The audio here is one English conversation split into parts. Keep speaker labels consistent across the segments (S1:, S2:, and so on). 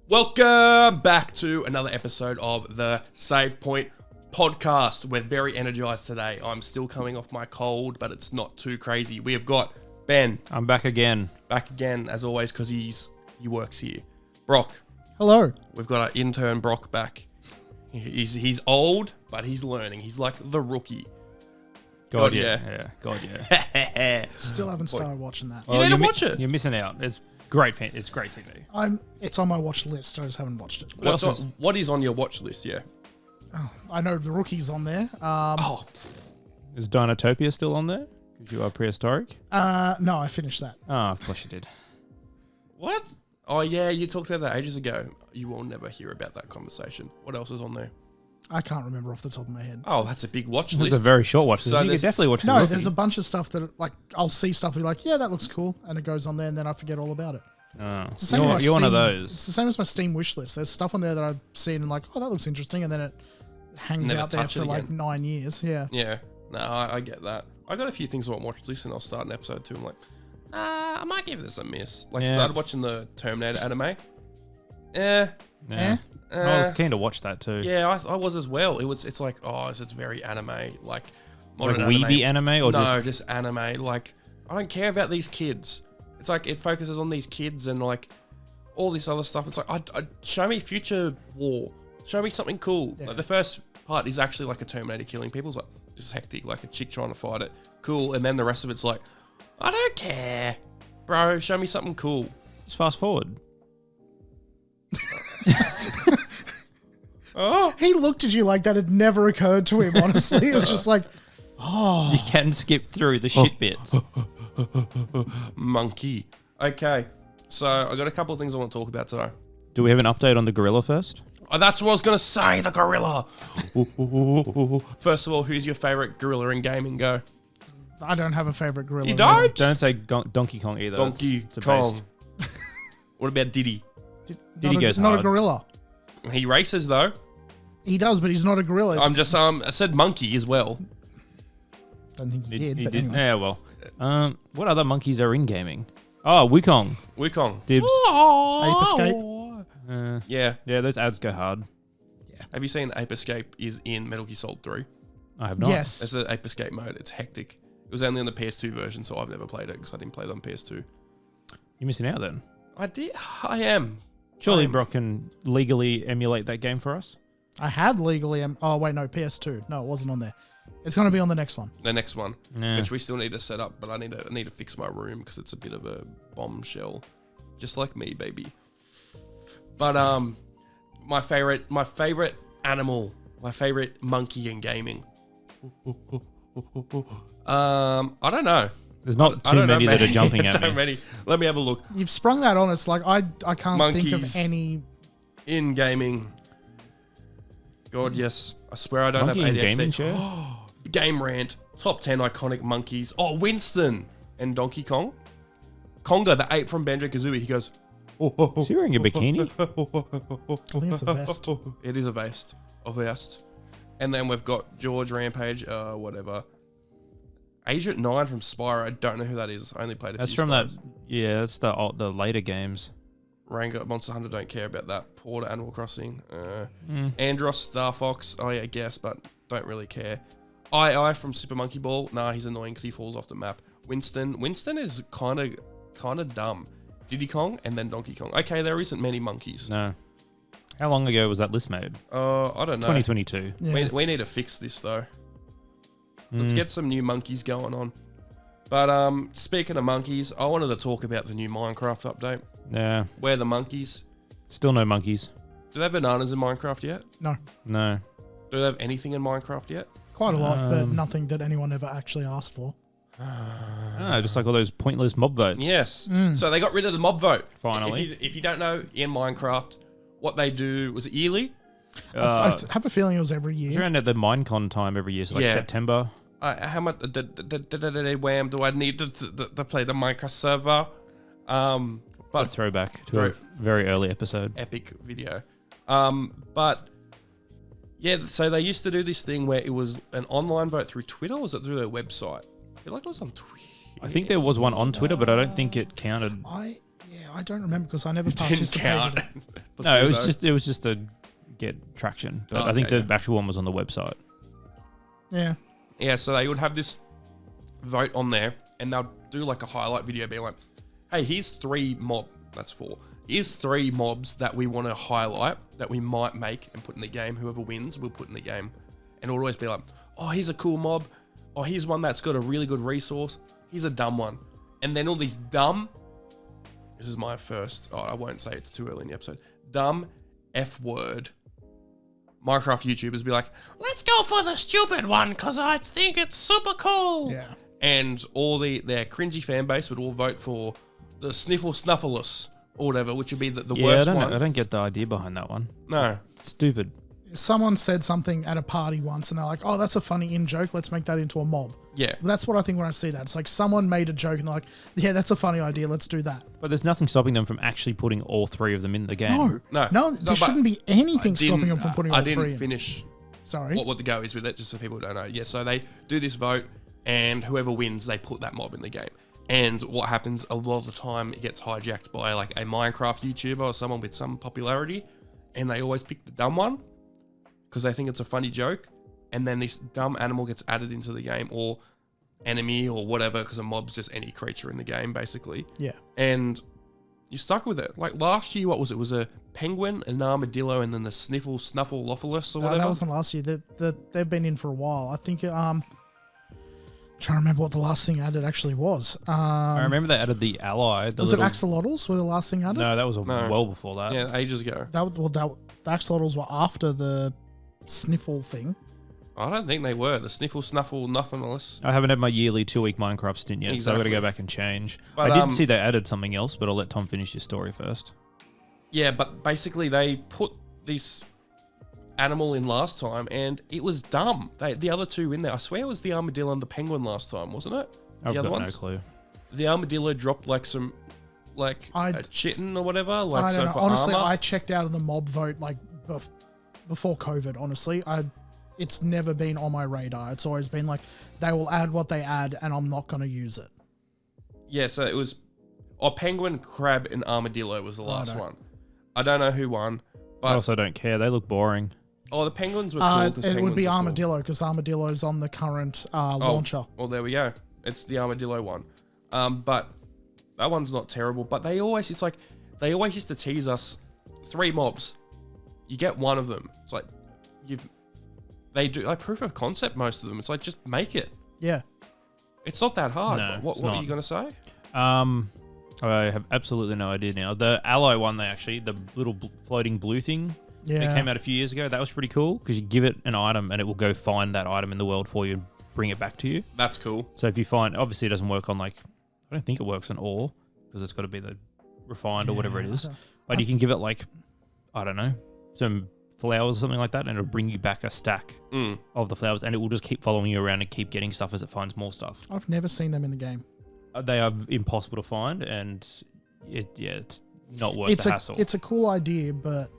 S1: Welcome back to another episode of the Point Podcast. We're very energized today. I'm still coming off my cold, but it's not too crazy. We have got Ben.
S2: I'm back again.
S1: Back again, as always, because he works here. Brock.
S3: Hello.
S1: We've got our intern Brock back. He's old, but he's learning. He's like the rookie.
S2: God yeah. God yeah.
S3: Still haven't started watching that.
S1: You need to watch it.
S2: You're missing out. It's great. It's great TV.
S3: It's on my watch list. I just haven't watched it.
S1: What is on your watch list? Yeah.
S3: Oh, I know the Rookie's on there.
S2: Is Dinotopia still on there? Because you are prehistoric.
S3: No, I finished that.
S2: Oh, of course you did.
S1: What? Oh yeah, you talked about that ages ago. You will never hear about that conversation. What else is on there?
S3: I can't remember off the top of my head.
S1: Oh, that's a big watch list.
S2: It's a very short watch list.
S1: So
S2: you could definitely watch the
S3: No,
S2: Rookie.
S3: there's a bunch of stuff that I'll see stuff and be like, yeah, that looks cool, and it goes on there, and then I forget all about it. It's the same with my
S2: You're one of
S3: Steam-
S2: those.
S3: It's the same as my Steam wish list. There's stuff on there that I've seen and like, oh, that looks interesting, and then it hangs
S1: Never
S3: out there
S1: touch
S3: for
S1: it
S3: like
S1: again.
S3: 9 years. Yeah.
S1: Yeah. No, I get that. I got a few things on watch list, and I'll start an episode 2. I'm like, I might give this a miss. Like, started watching the Terminator anime.
S2: Yeah. I was keen to watch that too.
S1: Yeah, I was as well. It's like, it's very anime, like modern
S2: Like weeby anime or
S1: no, just anime. Like, I don't care about these kids. It's like it focuses on these kids and like all this other stuff. It's like, I show me future war. Show me something cool.
S3: Yeah.
S1: Like the first part is actually like a Terminator killing people. It's like it's hectic, like a chick trying to fight it. Cool, and then the rest of it's like, I don't care, bro. Show me something cool.
S2: Just fast forward.
S3: He looked at you like that had never occurred to him, honestly. It was just like,
S2: You can skip through the shit bits.
S1: Monkey. Okay, so I got a couple of things I want to talk about today.
S2: Do we have an update on the gorilla first?
S1: Oh, that's what I was going to say, the gorilla. First of all, who's your favorite gorilla in gaming? Go.
S3: I don't have a favorite gorilla.
S1: You don't?
S2: Don't say Donkey Kong either.
S1: Donkey
S2: It's a
S1: Kong.
S2: beast.
S1: What about Diddy?
S2: Diddy goes
S3: not
S2: hard.
S3: a gorilla.
S1: He races, though.
S3: He does, but he's not a gorilla.
S1: I'm just, I said monkey as well.
S3: Don't think he did,
S2: He
S3: but
S2: did.
S3: anyway.
S2: Yeah, well. What other monkeys are in gaming? Oh, Wukong.
S1: Wukong.
S2: Dibs.
S3: Ape Escape.
S1: Yeah.
S2: Yeah, those ads go hard.
S1: Have you seen Ape Escape is in Metal Gear Solid 3?
S2: I have not.
S3: Yes.
S1: It's an Ape Escape mode. It's hectic. It was only on the PS2 version, so I've never played it because I didn't play it on PS2.
S2: You're missing out then.
S1: I am.
S2: Surely Brock can legally emulate that game for us.
S3: I had legally. Oh wait, no, PS2. No, it wasn't on there. It's going to be on the next one.
S1: The next one,
S2: Yeah.
S1: which we still need to set up, but I need to fix my room because it's a bit of a bombshell, just like me, baby. But my favorite animal, my favorite monkey in gaming. I don't know.
S2: There's not too many that are jumping at me.
S1: Many. Let me have a look.
S3: You've sprung that on us. Like I can't think of
S1: Monkeys.
S3: any.
S1: In gaming. God, yes. I swear I don't
S2: Monkey
S1: have
S2: in
S1: ADHD.
S2: gaming share?
S1: Game rant. Top 10 iconic monkeys. Oh, Winston and Donkey Kong. Conga, the ape from Banjo-Kazooie. He goes...
S2: Is he wearing a bikini?
S3: I think it's a vest.
S1: It is a vest. A vest. And then we've got George Rampage, whatever. Agent 9 from Spyro. I don't know who that is. I only played a
S2: That's
S1: few
S2: from that.
S1: Spyros.
S2: Yeah, that's the later games.
S1: Rango, Monster Hunter, don't care about that. Porter, Animal Crossing. Andros, Star Fox. Oh yeah, I guess, but don't really care. I from Super Monkey Ball. Nah, he's annoying because he falls off the map. Winston is kind of dumb. Diddy Kong and then Donkey Kong. Okay, there isn't many monkeys.
S2: No. How long ago was that list made?
S1: I don't know.
S2: 2022.
S3: Yeah.
S1: We need to fix this though. Let's get some new monkeys going on. But speaking of monkeys, I wanted to talk about the new Minecraft update.
S2: Yeah.
S1: Where are the monkeys?
S2: Still no monkeys.
S1: Do they have bananas in Minecraft yet?
S3: No,
S2: No.
S1: Do they have anything in Minecraft yet?
S3: quite a lot, but nothing that anyone ever actually asked for.
S2: Just like all those pointless mob votes.
S1: Yes. So they got rid of the mob vote.
S2: Finally.
S1: If you don't know, in Minecraft, what they do, was it yearly?
S3: I have a feeling it was every
S2: It's
S3: year.
S2: around at the Minecon time every year, so like
S1: Yeah.
S2: September.
S1: How much wham do I need to play the Minecraft server?
S2: A
S1: But
S2: throwback to a very early episode.
S1: epic video. But yeah, so they used to do this thing where it was an online vote through Twitter, or was it through their website? I feel like it was on Twitter.
S2: I think there was one on Twitter, but I don't think it counted.
S3: I don't remember because I never
S1: Didn't
S3: participated.
S1: count.
S2: No, it was
S1: placebo.
S2: just to get traction. But
S1: Oh,
S2: I think
S1: okay,
S2: the actual one was on the website.
S3: Yeah.
S1: Yeah, so they would have this vote on there, and they'll do like a highlight video being like, hey, here's 3 mob. That's 4. Here's 3 mobs that we want to highlight that we might make and put in the game. Whoever wins, we'll put in the game. And it'll always be like, oh, here's a cool mob. Oh, here's one that's got a really good resource. Here's a dumb one. And then all these dumb, this is my first, I won't say it's too early in the episode, dumb F word Minecraft YouTubers be like, let's go for the stupid one because I think it's super cool.
S3: Yeah.
S1: And all their cringy fan base would all vote for the Sniffle Snuffleless or whatever, which would be the worst one.
S2: I don't get the idea behind that one.
S1: No.
S2: Stupid.
S3: Someone said something at a party once and they're like, oh, that's a funny in-joke. Let's make that into a mob.
S1: Yeah.
S3: That's what I think when I see that. It's like someone made a joke and they're like, yeah, that's a funny idea. Let's do that.
S2: But there's nothing stopping them from actually putting all 3 of them in the game.
S1: No.
S3: There
S1: but
S3: shouldn't be anything stopping them from putting all
S1: I
S3: 3
S1: didn't
S3: in.
S1: finish
S3: Sorry.
S1: what the go is with it, just so people don't know. Yeah, so they do this vote, and whoever wins, they put that mob in the game. And what happens a lot of the time, it gets hijacked by like a Minecraft YouTuber or someone with some popularity, and they always pick the dumb one because they think it's a funny joke, and then this dumb animal gets added into the game, or enemy or whatever, because a mob's just any creature in the game basically.
S3: Yeah.
S1: And you're stuck with it. Like last year, what was it? It was a penguin, an armadillo, and then the Sniffle Snuffleless or whatever.
S3: That wasn't last year. They've been in for a while. I think, trying to remember what the last thing added actually was.
S2: I remember they added the ally.
S3: Was it axolotls were the last thing added?
S2: No, that was well before that.
S1: Yeah, ages ago.
S3: The axolotls were after the sniffle thing.
S1: I don't think they were. The Sniffle Snuffle Nothingless.
S2: I haven't had my yearly 2-week Minecraft stint yet, so I've got to go back and change.
S1: But,
S2: I did see they added something else, but I'll let Tom finish your story first.
S1: Yeah, but basically they put this animal in last time, and it was dumb. The other 2 in there, I swear it was the armadillo and the penguin last time, wasn't it?
S2: I've got no clue.
S1: The armadillo dropped like some, a chitin or whatever. Like
S3: I don't know.
S1: for
S3: Honestly,
S1: armor.
S3: I checked out of the mob vote like before COVID. Honestly, it's never been on my radar. It's always been like they will add what they add, and I'm not going to use it.
S1: Yeah, so it was penguin, crab, and armadillo was the last one. I don't know who won, but
S2: I also don't care. They look boring.
S1: the penguins were cool. 'Cause
S3: It would
S1: penguins
S3: be
S1: are cool.
S3: armadillo because armadillo's on the current launcher.
S1: Well, there we go. It's the armadillo one. But that one's not terrible. But they always used to tease us. 3 mobs, you get 1 of them. It's like they do like proof of concept. Most of them. It's like just make it.
S3: Yeah.
S1: It's not that hard.
S2: No,
S1: What were you gonna say?
S2: I have absolutely no idea now. The ally one, the little floating blue thing,
S3: Yeah.
S2: it came out a few years ago. That was pretty cool because you give it an item and it will go find that item in the world for you and bring it back to you.
S1: That's cool.
S2: So if you find, obviously it doesn't work on I don't think it works on ore because it's got to be the refined or whatever it is. But you can give it I don't know, some flowers or something like that, and it'll bring you back a stack of the flowers, and it will just keep following you around and keep getting stuff as it finds more stuff.
S3: I've never seen them in the game.
S2: They are impossible to find, and it's not worth the hassle.
S3: It's a cool idea, but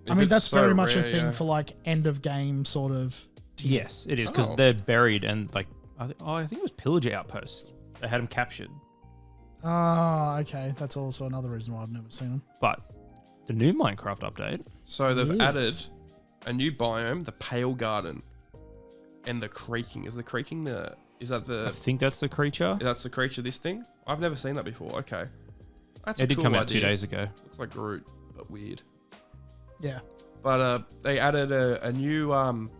S1: If
S3: I mean
S1: it's
S3: that's
S1: so
S3: very much a
S1: rare,
S3: thing
S1: yeah.
S3: for end of game sort of.
S2: Yes, it is, because
S1: Oh.
S2: they're buried, and I think it was pillager outposts. They had them captured.
S3: Ah, okay. That's also another reason why I've never seen them.
S2: But the new Minecraft update,
S1: So they've
S3: Yes.
S1: added a new biome, the Pale Garden, and the creaking. Is that
S2: I
S1: the
S2: think that's the creature.
S1: that's the creature? This thing? I've never seen that before. Okay, that's
S2: It
S1: a
S2: did
S1: cool
S2: come out
S1: idea.
S2: 2 days ago.
S1: Looks like Groot, but weird.
S3: Yeah.
S1: But they added a new biome,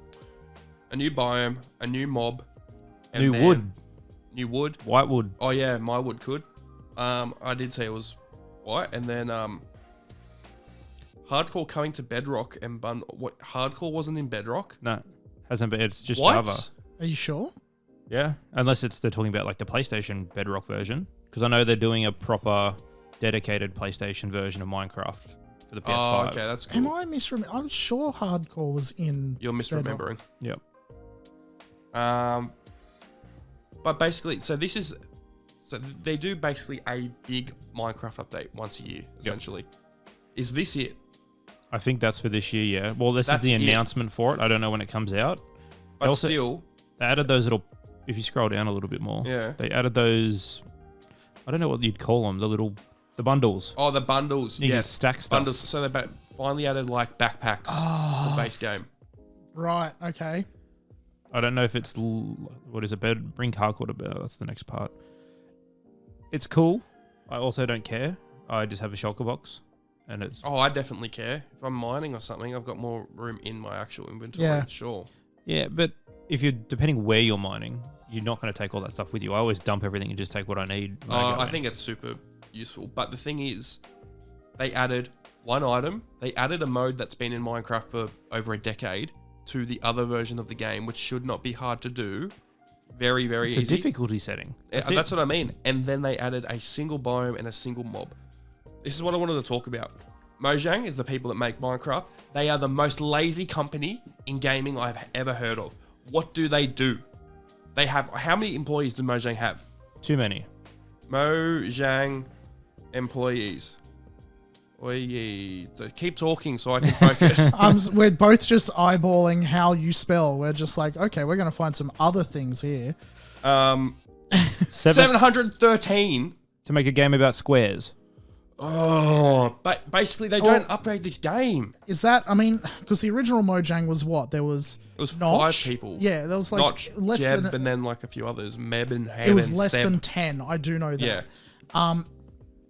S1: a new mob, and
S2: New
S1: then-
S2: wood,
S1: new wood.
S2: white wood.
S1: Oh yeah, my wood could. I did say it was white, and then hardcore coming to Bedrock and what hardcore wasn't in Bedrock.
S2: No, hasn't been. It's just
S1: What?
S2: Java.
S3: Are you sure?
S2: Yeah, unless they're talking about the PlayStation Bedrock version, because I know they're doing a proper dedicated PlayStation version of Minecraft for the PS5.
S1: Oh, okay, that's
S3: Am
S1: cool.
S3: I misremembering? I'm sure hardcore was in.
S1: You're misremembering.
S2: Yep.
S1: But basically, so they do basically a big Minecraft update once a year, essentially. Is this it?
S2: I think that's for this year. Yeah. Well, this is
S1: That's
S2: the
S1: it.
S2: announcement for it. I don't know when it comes out.
S1: But
S2: also-
S1: still,
S2: They added those little. If you scroll down a little bit more,
S1: yeah.
S2: they added those. I don't know what you'd call them. The The bundles.
S1: Oh, the bundles.
S2: You can
S1: Yes,
S2: stack stuff.
S1: bundles. So they finally added like backpacks to the base game.
S3: Right. Okay.
S2: I don't know if it's what is it? Bring hardcore to bear. That's the next part. It's cool. I also don't care. I just have a shulker box, and it's
S1: Oh, I definitely care. If I'm mining or something, I've got more room in my actual inventory.
S3: Yeah.
S1: Sure.
S2: yeah. But if you're depending where you're mining, you're not going to take all that stuff with you. I always dump everything and just take what I need. when I go
S1: I
S2: in.
S1: think it's super useful. But the thing is, they added one item. They added a mode that's been in Minecraft for over a decade to the other version of the game, which should not be hard to do. Very, very
S2: it's
S1: easy.
S2: a difficulty setting.
S1: That's what I mean. And then they added a single biome and a single mob. This is what I wanted to talk about. Mojang is the people that make Minecraft. They are the most lazy company in gaming I've ever heard of. What do? They have, how many employees do Mojang have?
S2: Too many.
S1: Mojang employees. Oy, keep talking so I can focus.
S3: We're both just eyeballing how you spell. We're just like, okay, we're going to find some other things here.
S1: 713.
S2: To make a game about squares.
S1: Oh, but basically they don't upgrade this game.
S3: Is that, I mean, because the original Mojang was what? There was
S1: It was
S3: Notch.
S1: 5 people.
S3: Yeah, there was like
S1: Notch,
S3: less
S1: Jeb,
S3: than,
S1: and then like a few others. Meb and Ham
S3: it was
S1: and
S3: less
S1: Seb.
S3: than 10. I do know that.
S1: Yeah.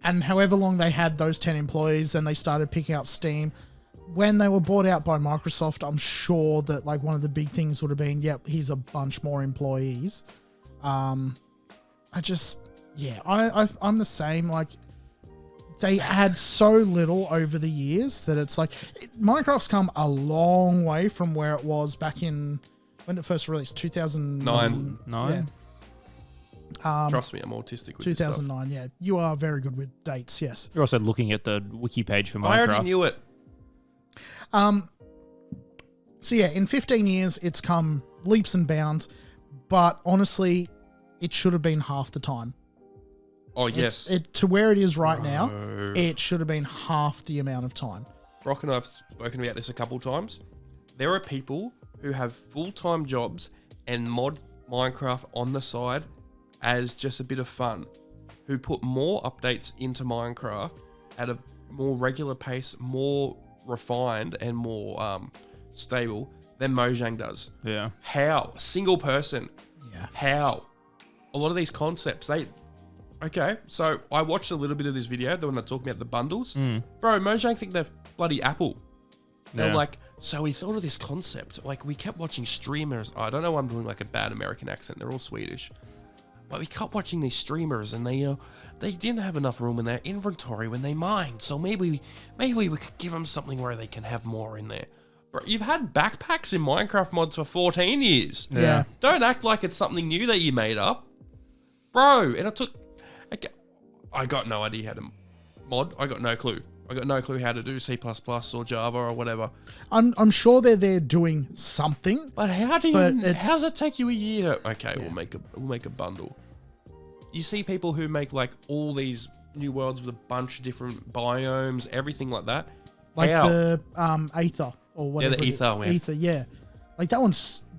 S3: And however long they had those 10 employees, then they started picking up steam. When they were bought out by Microsoft, I'm sure that like one of the big things would have been, yep, here's a bunch more employees. I'm the same. Like they had so little over the years that it's like Minecraft's come a long way from where it was back in when it first released, 2009.
S2: Nine?
S1: Trust me, I'm autistic with
S3: 2009. Yeah, you are very good with dates. Yes.
S2: You're also looking at the wiki page for
S1: this stuff. I
S2: Minecraft.
S1: already knew it.
S3: So yeah, in 15 years, it's come leaps and bounds, but honestly, it should have been half the time.
S1: Oh, yes.
S3: To where it is right now, it should have been half the amount of time.
S1: Brock and I have spoken about this a couple times. There are people who have full-time jobs and mod Minecraft on the side as just a bit of fun, who put more updates into Minecraft at a more regular pace, more refined and more stable than Mojang does.
S2: Yeah.
S1: How? Single person.
S3: Yeah.
S1: How? A lot of these concepts, okay, so I watched a little bit of this video, the one that talking about the bundles. Bro, Mojang think they're bloody Apple. They're
S2: Yeah.
S1: like, so we thought of this concept. Like, we kept watching streamers. I don't know why I'm doing like a bad American accent. They're all Swedish. But we kept watching these streamers, and they didn't have enough room in their inventory when they mined. So maybe we could give them something where they can have more in there. Bro, you've had backpacks in Minecraft mods for 14 years.
S3: Yeah.
S1: Don't act like it's something new that you made up. Bro, and I got no idea how to mod. I got no clue. I got no clue how to do C++ or Java or whatever.
S3: I'm sure they're there doing something.
S1: But how does it take you a year to... Okay,
S3: Yeah.
S1: we'll make a bundle. You see people who make like all these new worlds with a bunch of different biomes, everything like that.
S3: Like
S1: How?
S3: the Aether or whatever.
S1: the
S3: it is.
S1: Aether, yeah.
S3: Aether, yeah. Like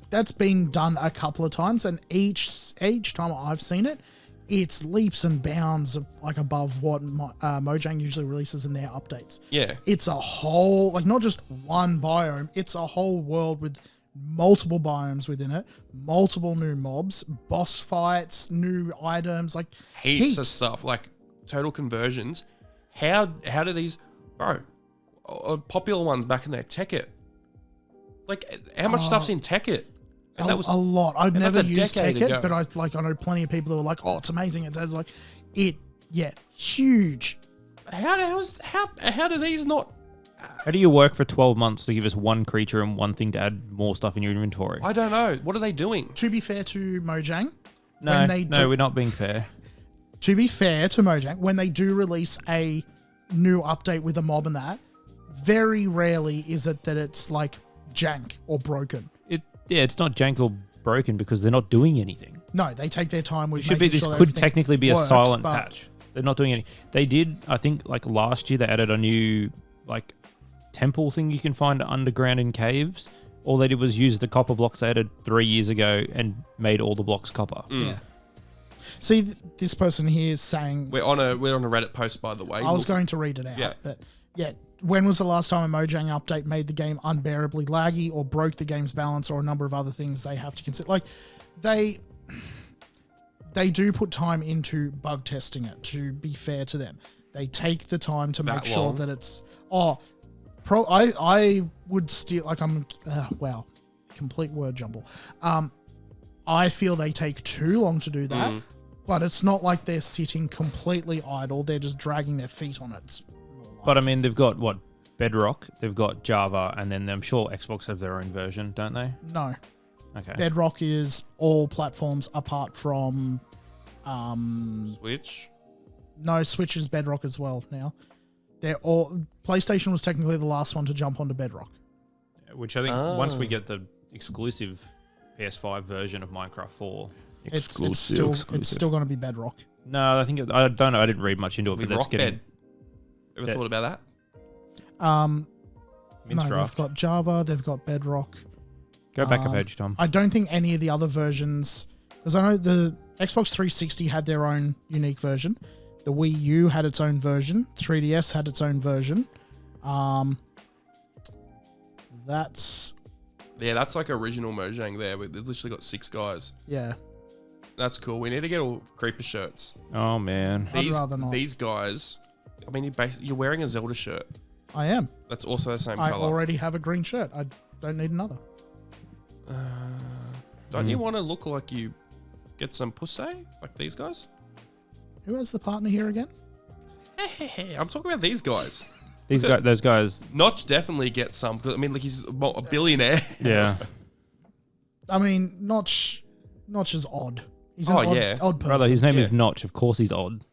S3: that's been done a couple of times, and each time I've seen it, it's leaps and bounds like above what Mojang usually releases in their updates.
S1: Yeah.
S3: It's a whole, like not just one biome, it's a whole world with multiple biomes within it, multiple new mobs, boss fights, new items, like
S1: Heaps of stuff, like total conversions. How do these... Bro, popular ones back in there, Tekkit. Like, how much stuff's in Tekkit? And
S3: a lot. I've
S1: and that's
S3: never
S1: a
S3: used
S1: decade
S3: Tekkit,
S1: ago.
S3: but I know plenty of people who are like, oh, it's amazing. It's like, huge.
S1: How do these not...
S2: How do you work for 12 months to give us one creature and one thing to add more stuff in your inventory?
S1: I don't know. What are they doing?
S3: To be fair to Mojang,
S2: No, we're not being fair.
S3: to be fair to Mojang, when they do release a new update with a mob and that, very rarely is it that it's like jank or broken.
S2: It's not jank or broken because they're not doing anything.
S3: No, they take their time with
S2: This
S3: sure
S2: could
S3: everything
S2: technically be a
S3: works,
S2: silent
S3: but-
S2: patch. They're not doing any. They did, I think, like last year, they added a new like temple thing you can find underground in caves. All they did was use the copper blocks they added 3 years ago and made all the blocks copper.
S3: Yeah. See, this person here is saying...
S1: We're on a Reddit post, by the way.
S3: I was going to read it out,
S1: Yeah.
S3: but yeah. When was the last time a Mojang update made the game unbearably laggy or broke the game's balance or a number of other things they have to consider? Like, they do put time into bug testing it, to be fair to them. They take the time to make sure that it's... I would still... Like, wow. Complete word jumble. I feel they take too long to do that, but it's not like they're sitting completely idle. They're just dragging their feet on it.
S2: But I mean, they've got what? Bedrock, they've got Java, and then I'm sure Xbox have their own version, don't they?
S3: No.
S2: Okay.
S3: Bedrock is all platforms apart from...
S1: Switch?
S3: No, Switch is Bedrock as well now. They're all... PlayStation was technically the last one to jump onto Bedrock.
S2: Which I think once we get the exclusive PS5 version of Minecraft 4...
S3: It's still going to be Bedrock.
S2: No, I think... I don't know. I didn't read much into it, but that's getting...
S1: Ever thought about that?
S3: No, they've got Java, they've got Bedrock.
S2: Go back a page, Tom.
S3: I don't think any of the other versions, because I know the Xbox 360 had their own unique version. The Wii U had its own version. 3DS had its own version. That's
S1: like original Mojang there. They've literally got 6 guys.
S3: Yeah.
S1: That's cool. We need to get all creeper shirts.
S2: Oh, man.
S3: I'd rather not.
S1: These guys, I mean, you're wearing a Zelda shirt.
S3: I am.
S1: That's also the same
S3: I
S1: color.
S3: already have a green shirt. I don't need another.
S1: Don't you want to look like you get some pussy like these guys?
S3: Who has the partner here again?
S1: Hey, I'm talking about these guys.
S2: Those guys.
S1: Notch definitely gets some. 'Cause, I mean, like he's a billionaire.
S2: Yeah.
S3: I mean, Notch is odd. He's
S1: Oh,
S3: an odd person.
S2: Brother, his name
S1: Yeah.
S2: is Notch. Of course he's odd.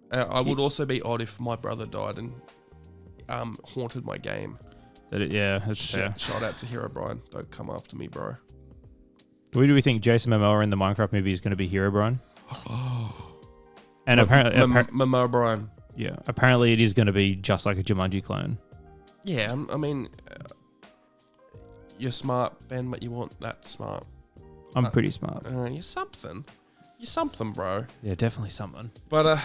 S1: I would also be odd if my brother died and haunted my game.
S2: That's fair.
S1: Shout out to Hero Brian. Don't come after me, bro.
S2: Do we think Jason Momoa in the Minecraft movie is going to be Hero Brian? And apparently,
S1: Momo Brian.
S2: yeah, apparently it is going to be just like a Jumanji clone.
S1: Yeah, I mean, you're smart, Ben, but you want that smart.
S2: I'm pretty smart.
S1: You're something. You're something, bro.
S2: Yeah, definitely something.
S1: But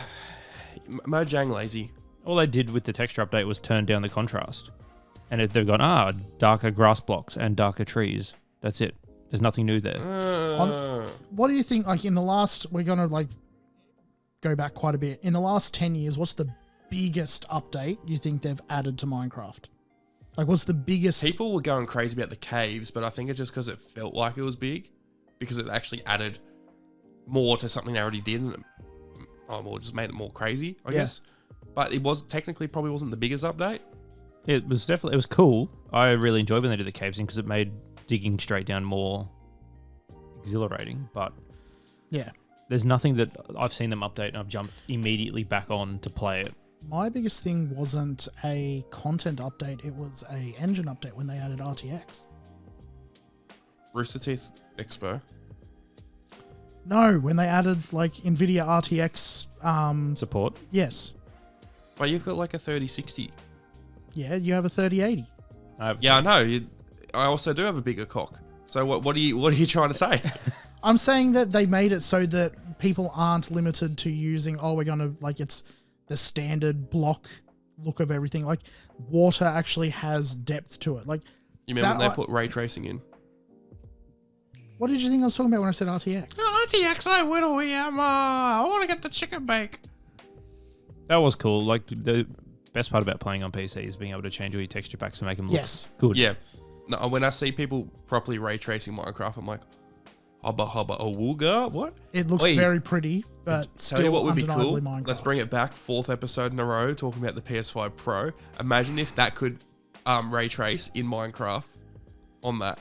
S1: Mojang lazy.
S2: All they did with the texture update was turn down the contrast. And they've gone, darker grass blocks and darker trees. That's it. There's nothing new there.
S3: What do you think, like, in the last... We're going to, like, go back quite a bit. In the last 10 years, what's the biggest update you think they've added to Minecraft? Like, what's the biggest...
S1: People were going crazy about the caves, but I think it's just because it felt like it was big. Because it actually added more to something they already did. And just made it more crazy, I guess. But it was technically probably wasn't the biggest update.
S2: It was cool. I really enjoyed when they did the caves thing because it made digging straight down more exhilarating. But
S3: yeah,
S2: there's nothing that I've seen them update and I've jumped immediately back on to play it.
S3: My biggest thing wasn't a content update. It was a engine update when they added RTX.
S1: Rooster Teeth Expo.
S3: No, when they added like NVIDIA RTX
S2: support.
S3: Yes.
S1: But you've got like a 3060.
S3: Yeah, you have a 3080.
S1: Yeah, I know. I also do have a bigger cock. So what are you trying to say?
S3: I'm saying that they made it so that people aren't limited to using, we're going to, like, it's the standard block look of everything. Like, water actually has depth to it. Like,
S1: you remember when they put ray tracing in?
S3: What did you think I was talking about when I said RTX?
S1: RTX, I whittle here, I want to get the chicken bake.
S2: That was cool. Like, the best part about playing on PC is being able to change all your texture packs and make them look good.
S1: Yeah. No, when I see people properly ray tracing Minecraft, I'm like, hubba awooga, what?
S3: It looks very pretty, but still
S1: tell you what would be cool.
S3: Minecraft.
S1: Let's bring it back. 4th episode in a row talking about the PS5 Pro. Imagine if that could ray trace in Minecraft on that.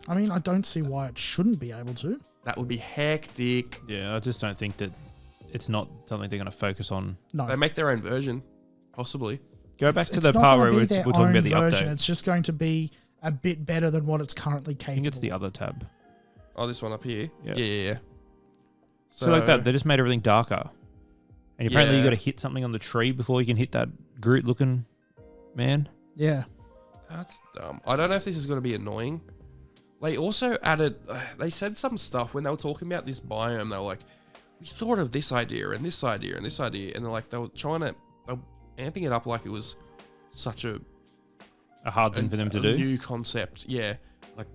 S3: I mean, I don't see why it shouldn't be able to.
S1: That would be hectic.
S2: Yeah, I just don't think that it's not something they're going to focus on.
S3: No.
S1: They make their own version, possibly.
S2: Go back to the part where we're talking about the update.
S3: It's just going to be a bit better than what it's currently capable.
S2: I think it's the other tab.
S1: Oh, this one up here?
S2: Yeah.
S1: Yeah.
S2: So like that, they just made everything darker. And apparently you got to hit something on the tree before you can hit that Groot-looking man.
S3: Yeah.
S1: That's dumb. I don't know if this is going to be annoying They also added, they said some stuff when they were talking about this biome. They were like, we thought of this idea and this idea and this idea. And they're like, they were amping it up like it was such a
S2: hard thing for them to do.
S1: New concept. Yeah. Like,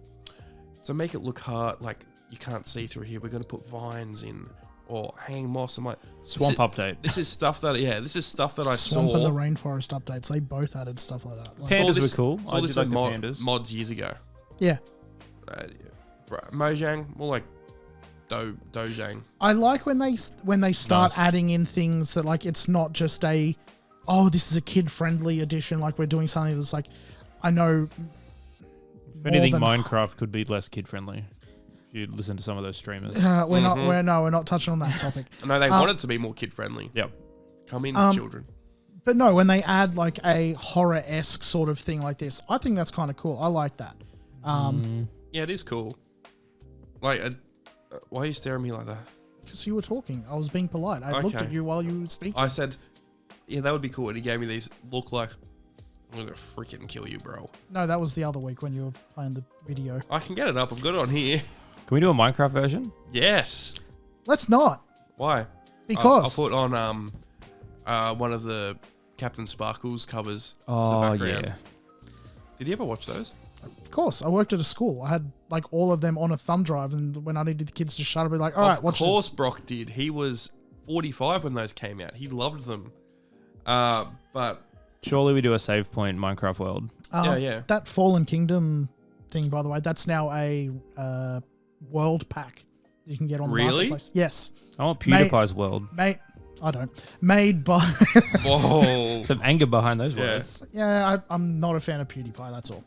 S1: to make it look hard, like you can't see through here, we're going to put vines in or hanging moss. I'm like,
S2: Swamp update.
S1: This is stuff that, I
S3: Swamp
S1: saw.
S3: and the rainforest updates. They both added stuff like that. Like,
S2: Pandas
S1: this-
S2: were cool.
S1: saw
S2: I
S1: this
S2: did
S1: in
S2: like the pandas.
S1: mods years ago.
S3: yeah.
S1: Mojang, more like Dojang.
S3: I like when they start
S2: Nice.
S3: adding in things that like it's not just this is a kid friendly edition. Like we're doing something that's like, I know.
S2: If anything, Minecraft could be less kid friendly. If you listen to some of those streamers.
S3: We're not touching on that topic.
S1: No, they want it to be more kid friendly.
S2: Yep.
S1: Come in, children.
S3: But no, when they add like a horror-esque sort of thing like this, I think that's kind of cool. I like that.
S1: Yeah, it is cool. Like, why are you staring at me like that?
S3: Because you were talking. I was being polite. I looked
S1: Okay.
S3: at you while you were speaking.
S1: I said, yeah, that would be cool. And he gave me these look like, I'm going to freaking kill you, bro.
S3: No, that was the other week when you were playing the video.
S1: I can get it up. I've got it on here.
S2: Can we do a Minecraft version?
S1: Yes.
S3: Let's not.
S1: Why?
S3: Because.
S1: I'll put on one of the Captain Sparkles covers as the
S2: Oh,
S1: background.
S2: yeah.
S1: Did you ever watch those?
S3: Of course. I worked at a school. I had like all of them on a thumb drive. And when I needed the kids to shut up, I'd be like, all right, watch
S1: Of course,
S3: this.
S1: Brock did. He was 45 when those came out. He loved them. But
S2: Surely we do a save point Minecraft world.
S1: yeah.
S3: That Fallen Kingdom thing, by the way, that's now a world pack you can get on the
S1: Really?
S3: marketplace. Yes.
S2: I want
S3: Mate-
S2: PewDiePie's world.
S3: Mate, I don't. Made by...
S1: Whoa.
S2: Some anger behind those
S1: Yeah.
S2: words.
S3: Yeah, I'm not a fan of PewDiePie, that's all.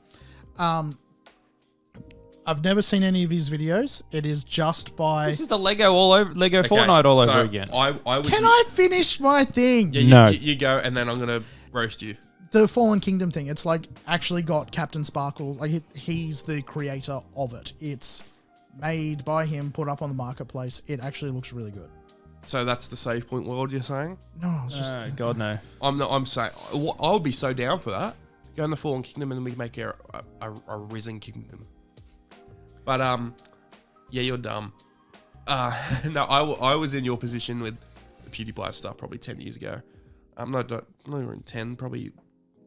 S3: I've never seen any of his videos. It is just by...
S2: This is the Lego Fortnite all over again.
S1: I was
S3: Can I finish my thing?
S1: Yeah,
S2: No.
S1: you go, and then I'm gonna roast you.
S3: The Fallen Kingdom thing, it's like actually got Captain Sparkles. Like he's the creator of it. It's made by him, put up on the marketplace. It actually looks really good.
S1: So that's the save point world you're saying?
S3: No, it's just...
S2: God no.
S1: I'm saying I would be so down for that. Go in the Fallen Kingdom and we make a risen kingdom. But yeah, you're dumb. No, I was in your position with the PewDiePie stuff probably 10 years ago. Not even 10, probably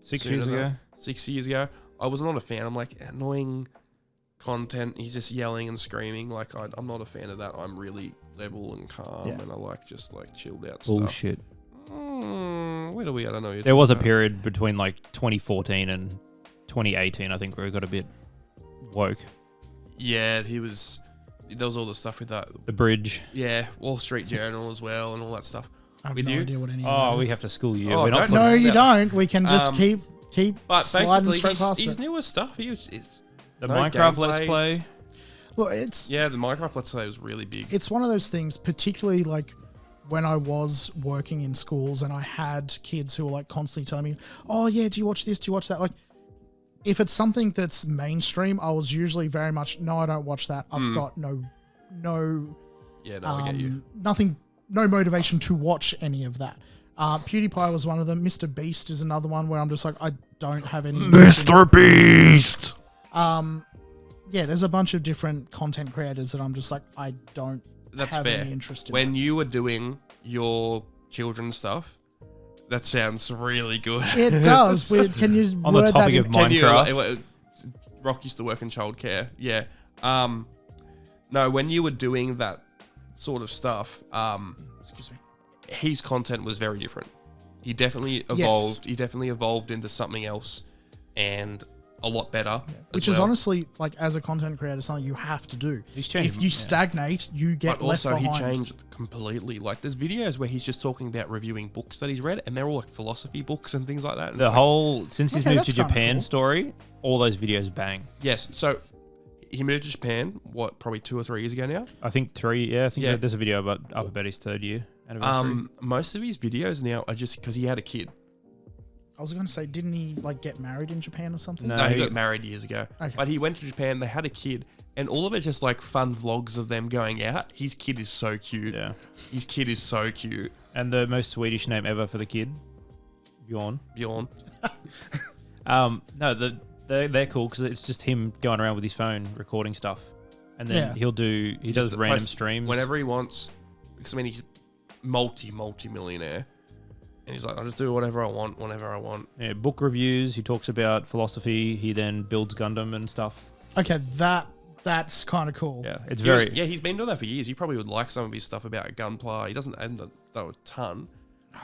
S2: 6
S1: sooner
S2: years
S1: than
S2: ago.
S1: that. 6 years ago. I was not a fan. I'm like, annoying content. He's just yelling and screaming. Like, I'm not a fan of that. I'm really level and calm,
S3: Yeah.
S1: and I like just like chilled out stuff.
S2: Bullshit.
S1: Where do we? I don't know.
S2: There was a period between like 2014 and 2018, I think, where it got a bit woke.
S1: Yeah, there was all the stuff with that.
S2: The bridge.
S1: Yeah, Wall Street Journal as well, and all that stuff.
S3: I have
S1: With
S3: no
S1: you?
S3: idea what any of
S2: Oh,
S3: that
S2: we
S3: is.
S2: have to school you.
S1: Oh,
S2: We're not
S1: don't-
S3: No,
S1: putting
S3: you
S1: it out.
S3: don't. We can just keep
S1: But
S3: sliding
S1: basically,
S3: straight past
S1: his
S3: it.
S1: newer stuff. It's
S2: the
S1: no
S2: Minecraft
S1: gameplay.
S2: Let's Play.
S3: Look, it's
S1: Yeah, the Minecraft Let's Play was really big.
S3: it's one of those things, particularly like when I was working in schools and I had kids who were like constantly telling me, "Oh yeah, do you watch this? Do you watch that?" Like, if it's something that's mainstream, I was usually very much, "No, I don't watch that. I've got no,
S1: Yeah, no, I get you.
S3: nothing, no motivation to watch any of that." PewDiePie was one of them. Mr. Beast is another one where I'm just like, I don't have any.
S2: Beast.
S3: Yeah, there's a bunch of different content creators that I'm just like, I don't
S1: That's
S3: have
S1: fair.
S3: any interest in.
S1: When you were doing your children's stuff, that sounds really good.
S3: It does. Can you
S2: On the
S3: word
S2: topic
S3: that
S2: of
S3: in-
S2: Minecraft.
S1: Rock used to work in childcare. Yeah. No, when you were doing that sort of stuff,
S3: Excuse me.
S1: his content was very different. He definitely evolved. He definitely evolved into something else, and a lot better.
S3: Which is honestly, like, as a content creator, something you have to do.
S2: He's changed.
S3: If you stagnate, you get
S1: But
S3: left
S1: also, he
S3: behind.
S1: changed completely. Like, there's videos where he's just talking about reviewing books that he's read, and they're all like philosophy books and things like that. And
S2: The
S1: it's like,
S2: whole since he's
S3: Okay,
S2: moved to
S3: that's kinda
S2: Japan
S3: cool.
S2: story, all those videos bang.
S1: yes. So he moved to Japan. What? Probably 2 or 3 years ago now.
S2: I think 3. Yeah, I think
S1: Yeah.
S2: there's a video about Upper Betty's 3rd year anniversary.
S1: Most of his videos now are just because he had a kid.
S3: I was going to say, didn't he, like, get married in Japan or something?
S2: No.
S1: No, he
S2: he-
S1: got married years ago.
S3: Okay.
S1: But he went to Japan. They had a kid, and all of it's just like fun vlogs of them going out. His kid is so cute.
S2: Yeah,
S1: His kid is so cute.
S2: and the most Swedish name ever for the kid, Bjorn.
S1: Bjorn.
S2: No, They're cool because it's just him going around with his phone recording stuff, and then he does random streams
S1: whenever he wants. Because I mean, he's multi-millionaire, and he's like, I just do whatever I want, whenever I want.
S2: Yeah, book reviews. He talks about philosophy. He then builds Gundam and stuff.
S3: Okay, that's kind of cool.
S2: Yeah, it's very.
S1: Yeah, he's been doing that for years. You probably would like some of his stuff about gunpla. He doesn't end though a ton,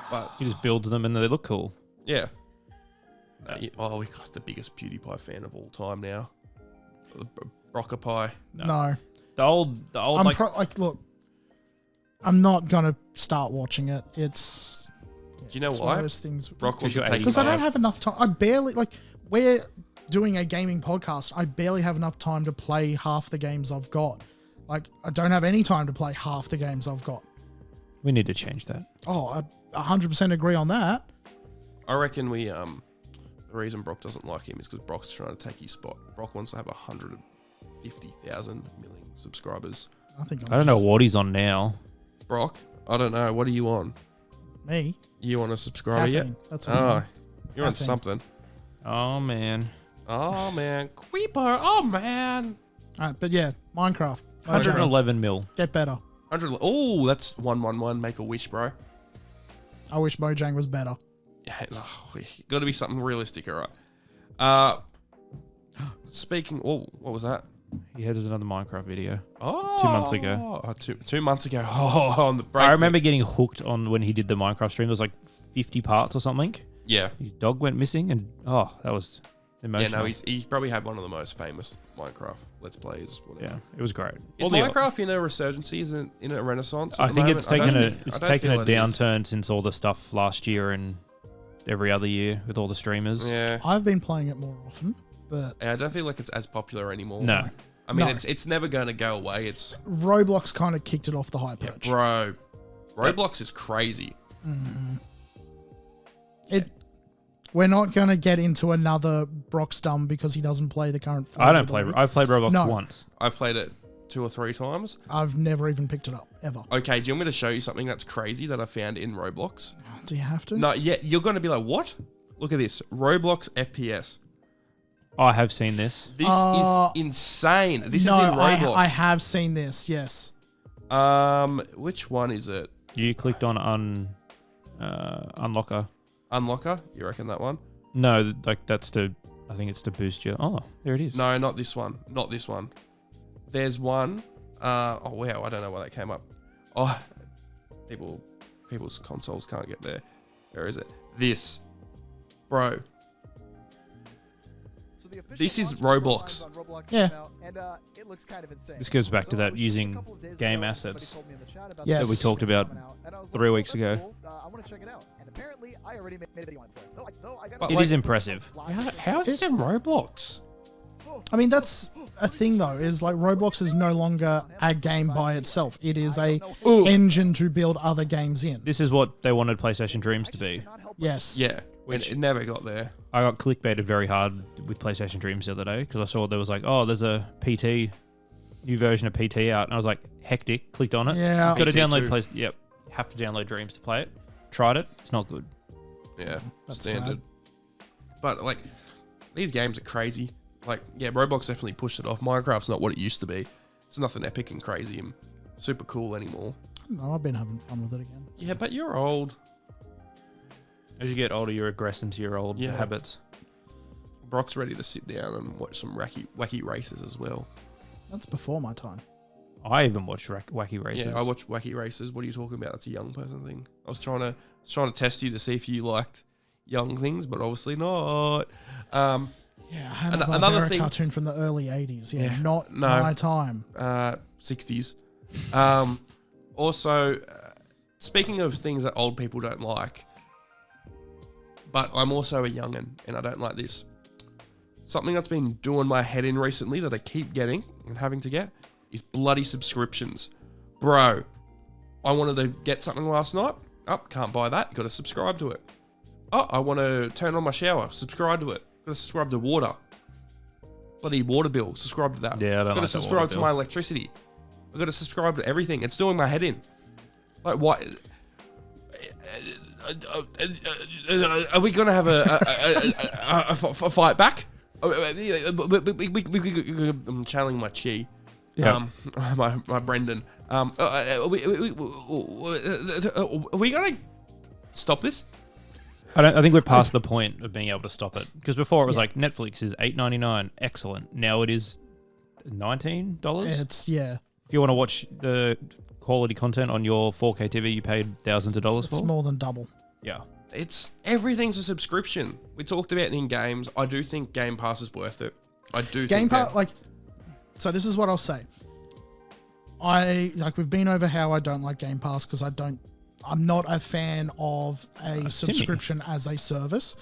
S1: but
S2: he just builds them and they look cool.
S1: Yeah. We got the biggest PewDiePie fan of all time now. Broccapie.
S3: No.
S2: The old.
S3: Look, I'm not gonna start watching it. It's.
S1: Do you know
S3: it's
S1: why?
S3: One of those things.
S1: Because
S3: I don't have enough time. I barely we're doing a gaming podcast. I barely have enough time to play half the games I've got. Like, I don't have any time to play half the games I've got.
S2: We need to change that.
S3: Oh, I 100% agree on that.
S1: I reckon the reason Brock doesn't like him is because Brock's trying to take his spot. Brock wants to have 150,000 million subscribers.
S2: I don't know what he's on now.
S1: Brock, I don't know. What are you on?
S3: Me?
S1: You on a subscriber yet?
S3: That's what
S1: you're on something.
S2: Oh, man.
S1: Oh, man. Creeper. Oh, man.
S3: All right, but yeah, Minecraft.
S2: 111 mil.
S3: Get better.
S1: 100. Oh, that's 111. Make a wish, bro.
S3: I wish Mojang was better.
S1: Yeah, got to be something realistic, all right. Speaking. Oh, what was that?
S2: Yeah, there's another Minecraft video.
S1: Oh,
S2: 2 months ago.
S1: 2 months ago. Oh, on the break.
S2: I remember getting hooked on when he did the Minecraft stream. There was like 50 parts or something.
S1: Yeah.
S2: His dog went missing, and that was emotional.
S1: Yeah, no, he probably had one of the most famous Minecraft Let's Plays. Whatever.
S2: Yeah, it was great.
S1: Is Minecraft in a resurgence? Is it in a renaissance?
S2: I think it's taken a downturn since all the stuff last year and every other year with all the streamers.
S1: Yeah,
S3: I've been playing it more often, but
S1: I don't feel like it's as popular anymore.
S2: No,
S1: I mean it's never going to go away. It's
S3: Roblox kind of kicked it off the high perch.
S1: Yeah, bro, Roblox is crazy.
S3: We're not going to get into another Brock's dumb because he doesn't play the current.
S2: I don't play. I've played Roblox once.
S1: I've played it 2 or 3 times.
S3: I've never even picked it up ever.
S1: Okay, do you want me to show you something that's crazy that I found in Roblox?
S3: Do you have to?
S1: No, yeah, you're going to be like, what? Look at this, Roblox FPS.
S2: I have seen this.
S1: This is insane. This is in Roblox.
S3: I have seen this. Yes.
S1: Which one is it?
S2: You clicked on Unlocker.
S1: Unlocker? You reckon that one?
S2: No, like that's to. I think it's to boost you. Oh, there it is.
S1: No, not this one. Not this one. There's one. Oh wow, I don't know why that came up. Oh, people's consoles can't get there. Where is it? This, bro. This is Roblox.
S3: Yeah.
S4: It looks kind of insane.
S2: This goes back to that using game assets
S3: Yes.
S2: that we talked about 3 weeks ago.
S4: I want to check it out. And apparently, I already made a video on it.
S2: It is impressive.
S1: How is this in Roblox?
S3: I mean, that's a thing though, is like Roblox is no longer a game by itself. It is a engine to build other games in.
S2: This is what they wanted PlayStation Dreams to be.
S3: Yes.
S1: Yeah, it never got there.
S2: I got clickbaited very hard with PlayStation Dreams the other day because I saw there was like, oh, there's a new version of PT out. And I was like, hectic. Clicked on it.
S3: Yeah.
S2: Got to
S1: PT
S2: download
S1: too.
S2: Yep. Have to download Dreams to play it. Tried it. It's not good.
S1: Yeah,
S3: That's
S1: standard.
S3: sad.
S1: But like, these games are crazy. Like, yeah, Roblox definitely pushed it off. Minecraft's not what it used to be. It's nothing epic and crazy and super cool anymore.
S3: No, I've been having fun with it again.
S1: Yeah, but you're old.
S2: As you get older, you regress into your old habits.
S1: Brock's ready to sit down and watch some wacky races as well.
S3: That's before my time.
S2: I even watch wacky races.
S1: Yeah, I watch wacky races. What are you talking about? That's a young person thing. I was trying to test you to see if you liked young things, but obviously not.
S3: Yeah, I had
S1: another thing,
S3: cartoon from the early 80s. Yeah,
S1: Yeah,
S3: not
S1: no.
S3: my time.
S1: 60s. Also, speaking of things that old people don't like, but I'm also a young'un and I don't like this. Something that's been doing my head in recently that I keep getting and having to get is bloody subscriptions. Bro, I wanted to get something last night. Oh, can't buy that. Got to subscribe to it. Oh, I want to turn on my shower. Subscribe to it. Got to subscribe to water. Bloody water bill. Subscribe to that.
S2: Yeah, I don't
S1: Got to
S2: like that
S1: subscribe
S2: water
S1: to
S2: bill.
S1: my electricity. I've got to subscribe to everything. It's doing my head in. Like, what? Are we going to have a fight back? I'm channeling my chi.
S2: Yeah.
S1: My Brendan. Are we gonna stop this?
S2: I think we're past the point of being able to stop it, because before it was like Netflix is $8.99, excellent. Now it is $19.
S3: It's
S2: If you want to watch the quality content on your 4K TV, you paid thousands of dollars for.
S3: It's more than double.
S2: Yeah.
S1: It's everything's a subscription. We talked about it in games. I do think Game Pass is worth it. I do.
S3: Game
S1: think
S3: Pass, so this is what I'll say. We've been over how I don't like Game Pass because I'm not a fan of a subscription as a service.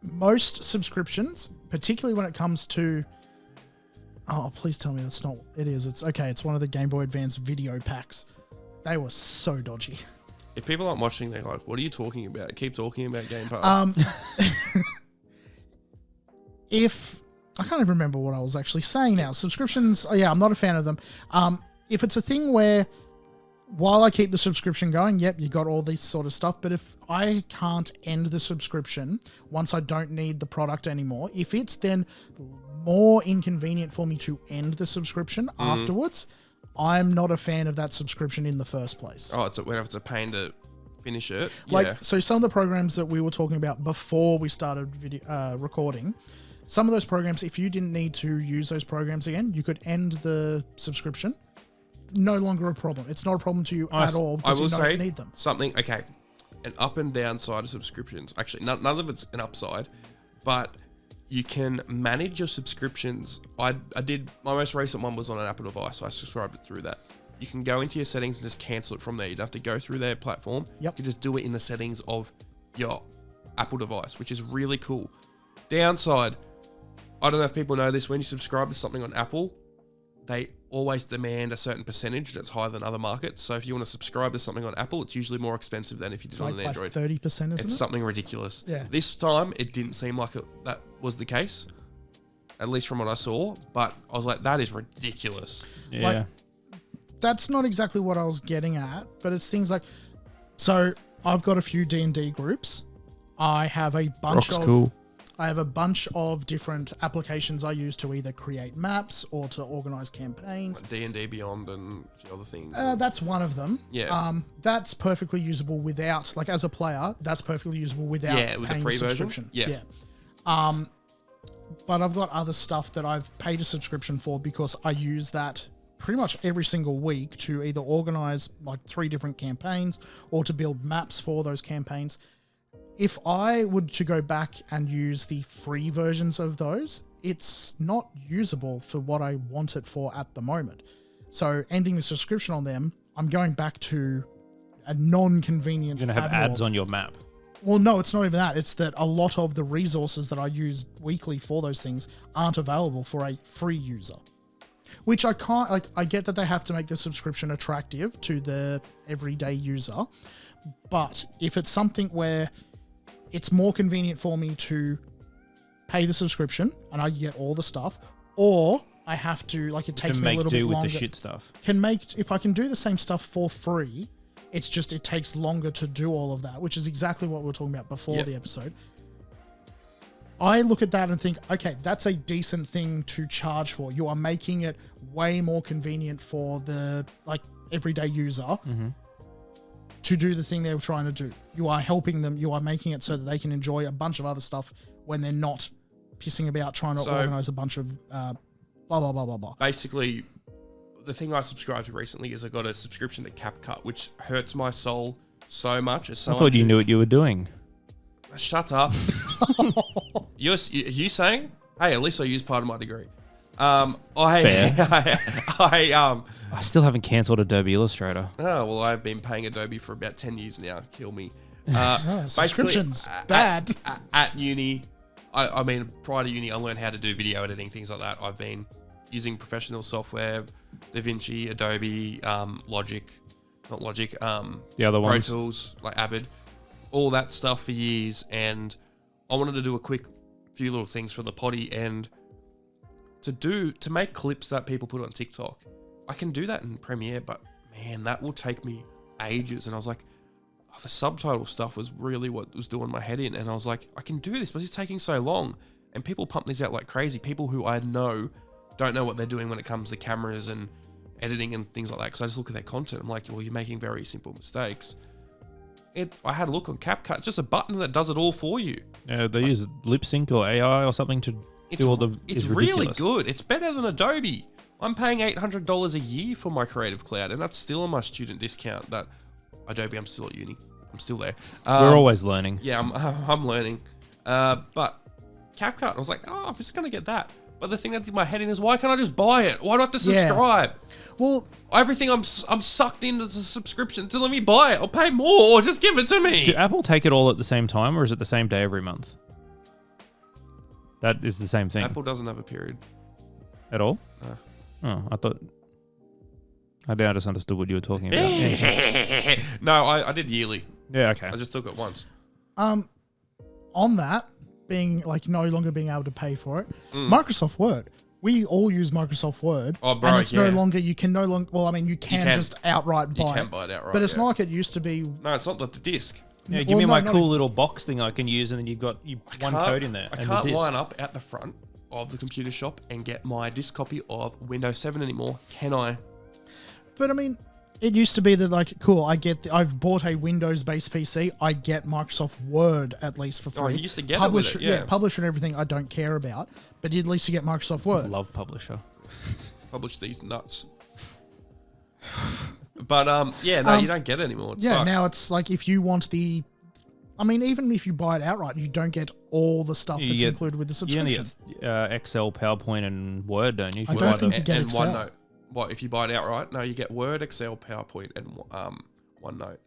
S3: Most subscriptions, particularly when it comes to, please tell me that's not, it is. It's okay. It's one of the Game Boy Advance video packs. They were so dodgy.
S1: If people aren't watching, they're like, what are you talking about? Keep talking about Game Pass. I can't even remember what I was actually saying now. Subscriptions, I'm not a fan of them. If it's a thing where while I keep the subscription going, yep, you got all this sort of stuff. But if I can't end the subscription once I don't need the product anymore, if it's then more inconvenient for me to end the subscription afterwards, I'm not a fan of that subscription in the first place. Oh, it's a pain to finish it.
S3: So some of the programs that we were talking about before we started recording, some of those programs, if you didn't need to use those programs again, you could end the subscription. No longer a problem. It's not a problem to you at all because you don't need them.
S1: Something, okay, an up and down side of subscriptions. Actually, none of it's an upside, but you can manage your subscriptions. I did, my most recent one was on an Apple device, so I subscribed it through that. You can go into your settings and just cancel it from there. You don't have to go through their platform.
S3: Yep.
S1: You can just do it in the settings of your Apple device, which is really cool. Downside, I don't know if people know this, when you subscribe to something on Apple, they always demand a certain percentage that's higher than other markets. So if you want to subscribe to something on Apple, it's usually more expensive than if you did it on an Android.
S3: 30%, isn't it?
S1: It's something ridiculous.
S3: Yeah.
S1: This time, it didn't seem like that was the case, at least from what I saw. But I was like, that is ridiculous.
S2: Yeah.
S3: That's not exactly what I was getting at, but it's things like, so I've got a few D&D groups. I have a bunch I have a bunch of different applications I use to either create maps or to organize campaigns.
S1: D&D Beyond and a few other things.
S3: That's one of them.
S1: Yeah.
S3: That's perfectly usable without, like as a player, that's perfectly usable without
S1: with
S3: paying
S1: the free
S3: a subscription.
S1: version.
S3: Yeah. But I've got other stuff that I've paid a subscription for because I use that pretty much every single week to either organize like 3 different campaigns or to build maps for those campaigns. If I were to go back and use the free versions of those, it's not usable for what I want it for at the moment. So ending the subscription on them, I'm going back to a non-convenient.
S2: You're going to have ads on your map.
S3: Well, no, it's not even that. It's that a lot of the resources that I use weekly for those things aren't available for a free user. Which I can't, like, I get that they have to make the subscription attractive to the everyday user. But if it's something where it's more convenient for me to pay the subscription and I get all the stuff, or I have to, like, it takes me a little bit longer.
S2: With the shit stuff.
S3: If I can do the same stuff for free, it's just, it takes longer to do all of that, which is exactly what we were talking about before the episode. I look at that and think, okay, that's a decent thing to charge for. You are making it way more convenient for the, like, everyday user to do the thing they're trying to do. You are helping them. You are making it so that they can enjoy a bunch of other stuff when they're not pissing about trying to organize a bunch of blah, blah, blah, blah, blah.
S1: Basically, the thing I subscribed to recently is I got a subscription to CapCut, which hurts my soul so much. I
S2: thought you knew what you were doing.
S1: Shut up. You saying? Hey, at least I used part of my degree.
S2: I still haven't cancelled Adobe Illustrator.
S1: Oh, well, I've been paying Adobe for about 10 years now. Kill me.
S3: Subscriptions, bad.
S1: At uni, I mean, prior to uni, I learned how to do video editing, things like that. I've been using professional software, DaVinci, Adobe,
S2: the other
S1: Pro
S2: ones.
S1: Tools, like Avid, all that stuff for years. And I wanted to do a quick few little things for the potty and to make clips that people put on TikTok. I can do that in Premiere, but man, that will take me ages. And I was like, the subtitle stuff was really what was doing my head in. And I was like, I can do this, but it's taking so long. And people pump these out like crazy. People who I know don't know what they're doing when it comes to cameras and editing and things like that. Because I just look at their content. I'm like, well, you're making very simple mistakes. I had a look on CapCut, just a button that does it all for you.
S2: Yeah, they use lip sync or AI or something to do all the.
S1: It's really good. It's better than Adobe. I'm paying $800 a year for my Creative Cloud, and that's still on my student discount. That Adobe, I'm still at uni. I'm still there.
S2: We're always learning.
S1: Yeah, I'm learning. But CapCut, I was like, I'm just going to get that. But the thing that did my head in is, why can't I just buy it? Why do I have to subscribe?
S3: Well,
S1: everything I'm sucked into the subscription to let me buy it. I'll pay more or just give it to me.
S2: Do Apple take it all at the same time, or is it the same day every month? That is the same thing.
S1: Apple doesn't have a period.
S2: At all?
S1: No.
S2: Oh, I just understood what you were talking about.
S1: No, I did yearly.
S2: Yeah, okay.
S1: I just took it once.
S3: On that, being like no longer being able to pay for it, Microsoft Word. We all use Microsoft Word.
S1: Oh, bro,
S3: and it's no longer, you can no longer, well, I mean, you can just outright buy it.
S1: You can buy it outright,
S3: but it's not like it used to be.
S1: No, it's not the disc.
S2: Yeah, give me my cool little box thing I can use, and then you've got one code in there.
S1: I can't line up at the front of the computer shop and get my disc copy of Windows 7 anymore, can I?
S3: But I mean, it used to be that like, cool, I've bought a Windows-based PC, I get Microsoft Word at least for free.
S1: Oh, you used to get
S3: Publisher,
S1: it with it, yeah.
S3: Publisher and everything I don't care about, but at least you get Microsoft Word.
S2: Love Publisher.
S1: Publish these nuts. But you don't get it anymore. It sucks.
S3: Now it's like if you want even if you buy it outright, you don't get all the stuff that's included with the subscription.
S2: You only get Excel, PowerPoint, and Word, don't you?
S3: I don't think you get
S1: and
S3: Excel.
S1: OneNote. What, if you buy it outright? No, you get Word, Excel, PowerPoint, and OneNote.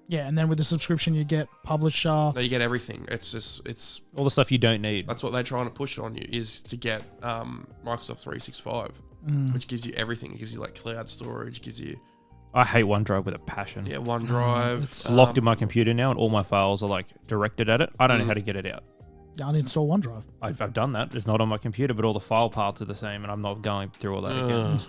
S3: Yeah, and then with the subscription, you get Publisher.
S1: No, you get everything. It's
S2: all the stuff you don't need.
S1: That's what they're trying to push on you, is to get Microsoft 365, which gives you everything. It gives you like cloud storage, gives you...
S2: I hate OneDrive with a passion.
S1: Yeah, OneDrive.
S2: It's locked in my computer now, and all my files are like directed at it. I don't know how to get it out.
S3: Uninstall OneDrive.
S2: I've done that. It's not on my computer, but all the file paths are the same, and I'm not going through all that again.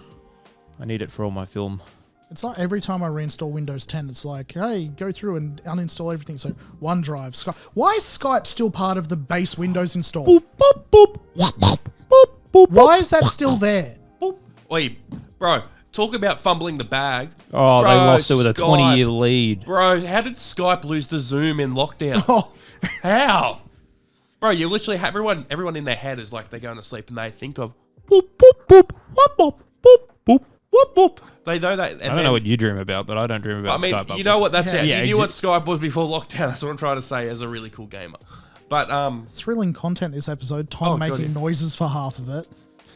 S2: I need it for all my film.
S3: It's like every time I reinstall Windows 10, it's like, hey, go through and uninstall everything. So OneDrive, Skype. Why is Skype still part of the base Windows install? Boop, boop, boop, boop, boop, boop, boop. Why is that still there?
S1: Boop. Wait, bro, talk about fumbling the bag.
S2: Oh,
S1: bro,
S2: they lost it with a
S1: Skype.
S2: 20-year lead.
S1: Bro, how did Skype lose to Zoom in lockdown?
S3: Oh.
S1: How? Bro, you literally have everyone in their head is like they're going to sleep and they think of
S2: Boop, boop, boop, boop, boop, boop, boop.
S1: whoop whoop. They know that.
S2: I don't know what you dream about, but I don't dream about Skype.
S1: You know what? That's it.
S2: Yeah,
S1: you knew what Skype was before lockdown. That's what I'm trying to say as a really cool gamer. But
S3: thrilling content this episode. Tom making noises for half of it.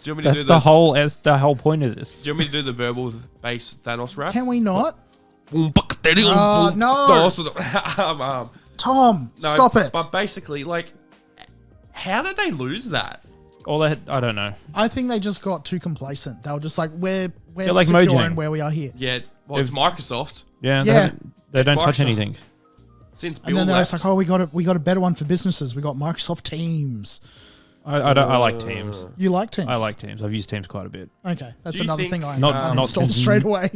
S1: Do you want me to
S2: that's the whole point of this.
S1: Do you want me to do the verbal bass Thanos rap?
S3: Can we not?
S1: No.
S3: Tom, stop it.
S1: But basically, like, how did they lose that?
S2: I don't know.
S3: I think they just got too complacent. They were just like, we're
S2: like
S3: secure
S2: Mojang.
S3: in where we are here.
S1: Yeah, well, it's Microsoft.
S2: Yeah, they don't touch anything.
S1: Since Bill
S3: and then they're
S1: left.
S3: just like, oh, we got a better one for businesses. We got Microsoft Teams.
S2: I like Teams.
S3: You like Teams?
S2: I like Teams. I've used Teams quite a bit.
S3: Okay, that's
S1: Do you
S3: another
S1: think-
S3: thing I
S2: Not
S3: installed
S2: since-
S3: straight away.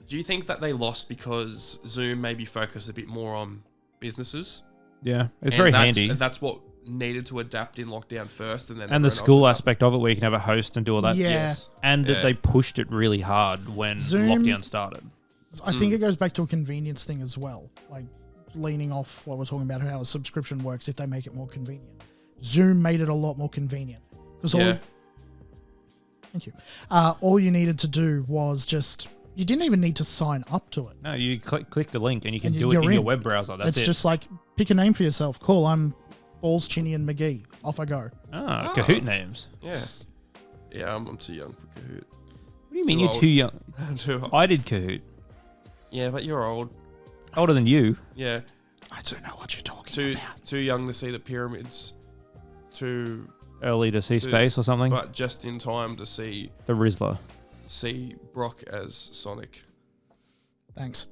S1: Do you think that they lost because Zoom maybe focused a bit more on businesses?
S2: Yeah, it's
S1: And
S2: very
S1: that's-
S2: handy.
S1: And that's what needed to adapt in lockdown first, and then
S2: And the
S1: everyone else
S2: school
S1: adapted.
S2: aspect of it, where you can have a host and do all that.
S3: Yeah.
S1: Yes.
S2: And
S1: Yeah.
S2: that they pushed it really hard when
S3: Zoom-
S2: lockdown started.
S3: I think it goes back to a convenience thing as well. Like leaning off what we're talking about, how a subscription works if they make it more convenient. Zoom made it a lot more convenient. Because thank you. All you needed to do was you didn't even need to sign up to it.
S2: No, you click the link and you can
S3: And
S2: do it
S3: you're
S2: in your
S3: in.
S2: web browser. That's
S3: It's
S2: it.
S3: just like, pick a name for yourself. Cool, I'm Balls, Chinny, and McGee. Off I go.
S2: Kahoot names.
S1: Yeah. Yeah, I'm too young for Kahoot.
S2: What do you mean
S1: Too
S2: you're
S1: old.
S2: too young?
S1: Too old.
S2: I did Kahoot.
S1: Yeah, but you're old.
S2: Older than you.
S1: Yeah.
S3: I don't know what you're talking about.
S1: Too young to see the pyramids. Too,
S2: Early to see space or something.
S1: but just in time to see
S2: The Rizzler.
S1: Brock as Sonic.
S3: Thanks.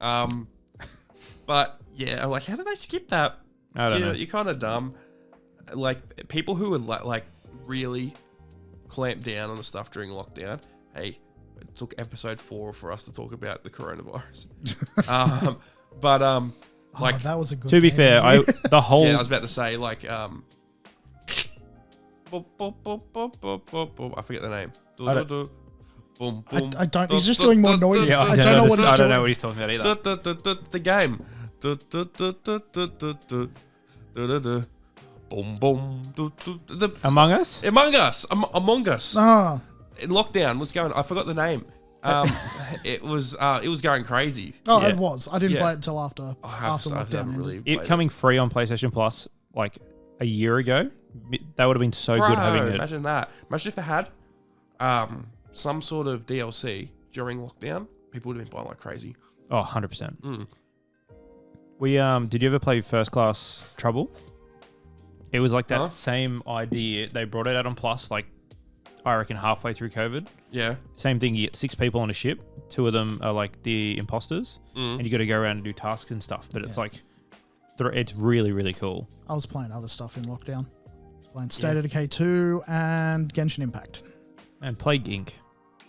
S1: But yeah, like, how did they skip that?
S2: I don't know.
S1: You're kind of dumb. Like, people who would like really clamp down on the stuff during lockdown. Hey, it took episode 4 for us to talk about the coronavirus. But
S3: Oh, that was a good.
S2: To be
S3: game.
S2: fair, the whole
S1: yeah, I was about to say like boop, boop, boop, boop, boop, boop, boop. I forget the name.
S2: I don't-
S1: Boom, boom.
S3: I don't. He's just doing more noises.
S2: yeah,
S3: I don't know what he's
S2: I don't
S3: doing.
S2: know what he's talking about either.
S1: The game. Boom, boom.
S2: Among Us.
S1: Among Us. Among Us.
S3: Ah,
S1: In lockdown was going. I forgot the name. It was going crazy.
S3: oh,
S2: Yeah.
S3: it was. I didn't
S1: Yeah.
S3: play it until after
S1: I
S3: lockdown.
S1: haven't
S3: ended.
S1: really
S2: It
S1: played
S2: coming free on PlayStation Plus like a year ago. That would have been so
S1: Bro,
S2: good having it.
S1: imagine that. Imagine if they had some sort of DLC during lockdown. People would have been buying like crazy.
S2: Oh, 100%.
S1: Mm.
S2: We did you ever play First Class Trouble? It was like that
S1: Huh?
S2: same idea. They brought it out on Plus, like I reckon halfway through COVID.
S1: Yeah.
S2: Same thing. You get 6 people on a ship. 2 of them are like the imposters, and you got to go around and do tasks and stuff. But it's like, it's really really cool.
S3: I was playing other stuff in lockdown. Playing State of Decay 2 and Genshin Impact.
S2: And Plague Inc.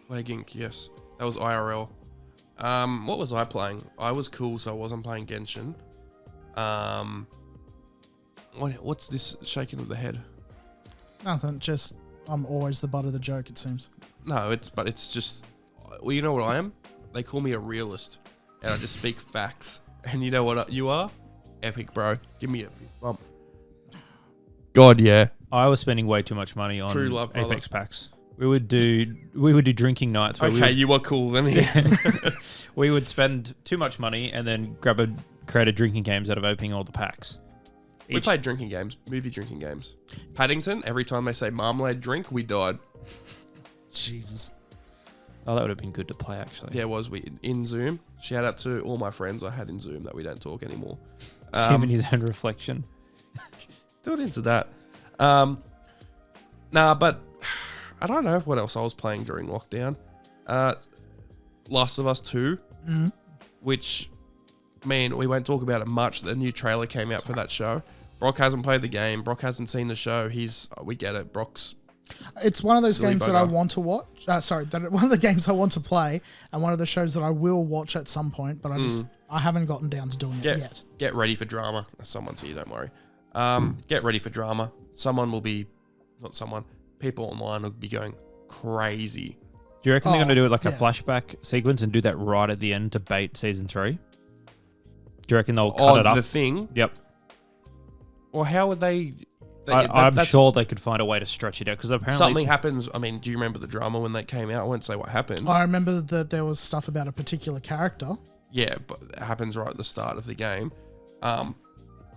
S1: Plague Inc. Yes, that was IRL. What was I playing? I was cool, so I wasn't playing Genshin. What's this shaking of the head?
S3: Nothing. Just I'm always the butt of the joke. It seems.
S1: No, it's just. Well, you know what I am? They call me a realist, and I just speak facts. And you know what you are? Epic, bro. Give me a fist bump. God, yeah.
S2: I was spending way too much money on
S1: True love, brother.
S2: Apex packs. We would do drinking nights. Where
S1: Okay, you are cool then.
S2: we would spend too much money and then create drinking games out of opening all the packs.
S1: We played drinking games, movie drinking games. Paddington, every time they say marmalade drink, we died.
S3: Jesus.
S2: Oh, that would have been good to play actually.
S1: Yeah, it was. We in Zoom. Shout out to all my friends I had in Zoom that we don't talk anymore.
S2: Him and his own reflection.
S1: Do it into that. Nah, but I don't know what else I was playing during lockdown. Last of Us 2, which, man, we won't talk about it much. The new trailer came out for that show. Brock hasn't played the game. Brock hasn't seen the show. We get it. Brock's
S3: It's one of those
S1: Silly
S3: games that I
S1: bugger.
S3: want to watch. One of the games I want to play, and one of the shows that I will watch at some point. But I haven't gotten down to doing it yet.
S1: Get ready for drama. Someone's here, don't worry. Get ready for drama. People online will be going crazy.
S2: Do you reckon they're going to do it like a
S3: yeah.
S2: flashback sequence and do that right at the end to bait season 3? Do you reckon they'll cut it up?
S1: The thing.
S2: Yep.
S1: Or how would they?
S2: I'm
S1: that's-
S2: sure they could find a way to stretch it out because apparently
S1: Something happens. I mean, do you remember the drama when that came out? I won't say what happened.
S3: I remember that there was stuff about a particular character
S1: Yeah, but it happens right at the start of the game.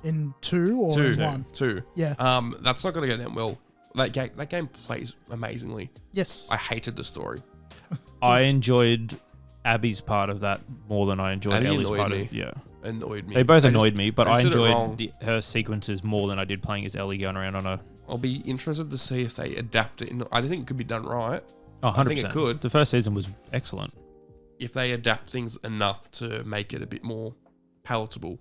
S3: in 2 or in 1.
S1: Two.
S3: Yeah.
S1: That's not going to go down well. That game plays amazingly.
S3: Yes.
S1: I hated the story.
S2: I enjoyed Abby's part of that more than I enjoyed
S1: Abby
S2: Ellie's
S1: annoyed
S2: part
S1: me.
S2: of yeah.
S1: Annoyed me.
S2: They both
S1: They just-
S2: annoyed me, but
S1: they
S2: I
S1: did it wrong.
S2: enjoyed her sequences more than I did playing as Ellie going around on a.
S1: I'll be interested to see if they adapt it. I think it could be done right.
S2: Oh, 100%.
S1: I think it could.
S2: The first season was excellent.
S1: If they adapt things enough to make it a bit more palatable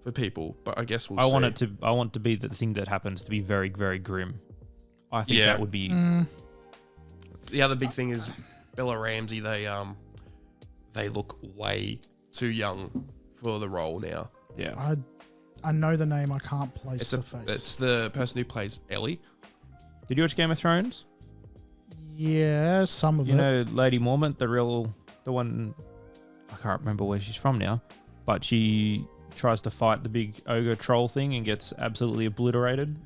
S1: for people. But I guess we'll see.
S2: I want to be the thing that happens to be very, very grim. I think
S1: Yeah.
S2: that would be.
S1: The other big thing is Bella Ramsey. They look way too young for the role now.
S2: Yeah.
S3: I know the name. I can't place the face.
S1: It's the person who plays Ellie.
S2: Did you watch Game of Thrones?
S3: Yeah, some of
S2: You
S3: it.
S2: know Lady Mormont, the one. I can't remember where she's from now, but she tries to fight the big ogre troll thing and gets absolutely obliterated.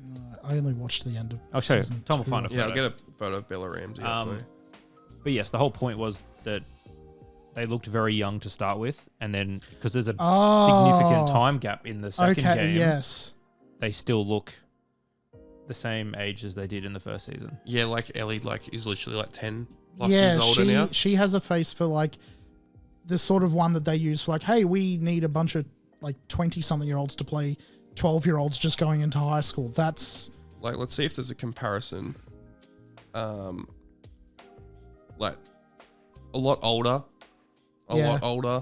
S3: I only watched the end of
S2: I'll show you.
S3: season
S2: Tom will
S3: 2.
S2: find it.
S1: Yeah, I'll get a photo of Bella Ramsey. up there.
S2: But yes, the whole point was that they looked very young to start with, and then because there's a
S3: Oh.
S2: significant time gap in the second
S3: Okay,
S2: game,
S3: yes.
S2: they still look the same age as they did in the first season.
S1: Yeah, like Ellie is literally like 10 plus
S3: Yeah,
S1: years older now.
S3: she has a face for like the sort of one that they use for like, hey, we need a bunch of like 20-something-year-olds to play 12-year-olds just going into high school. That's...
S1: Like, let's see if there's a comparison. Like, a lot older. A
S3: Yeah.
S1: lot older.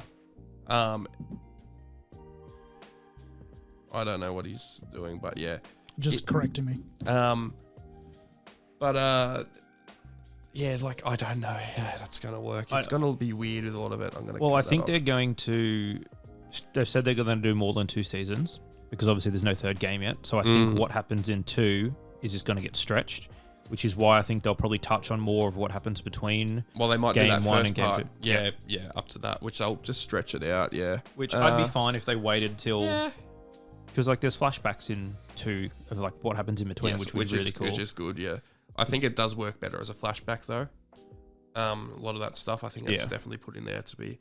S1: I don't know what he's doing, but yeah.
S3: Just correcting me.
S1: Yeah, like, I don't know how that's going to work. It's going to be weird with a lot of it.
S2: Well, I think they're going to they've said they're going to do more than 2 seasons because obviously there's no third game yet. So I think what happens in 2 is just going to get stretched, which is why I think they'll probably touch on more of what happens between
S1: Well, they might do
S2: game
S1: that
S2: 1
S1: first
S2: and game
S1: part.
S2: 2.
S1: Yeah, up to that, which they'll just stretch it out, yeah.
S2: Which I'd be fine if they waited till... Because like there's flashbacks in 2 of like what happens in between, which would be really cool.
S1: Which is good, yeah. I think it does work better as a flashback, though. A lot of that stuff, I think it's definitely put in there to be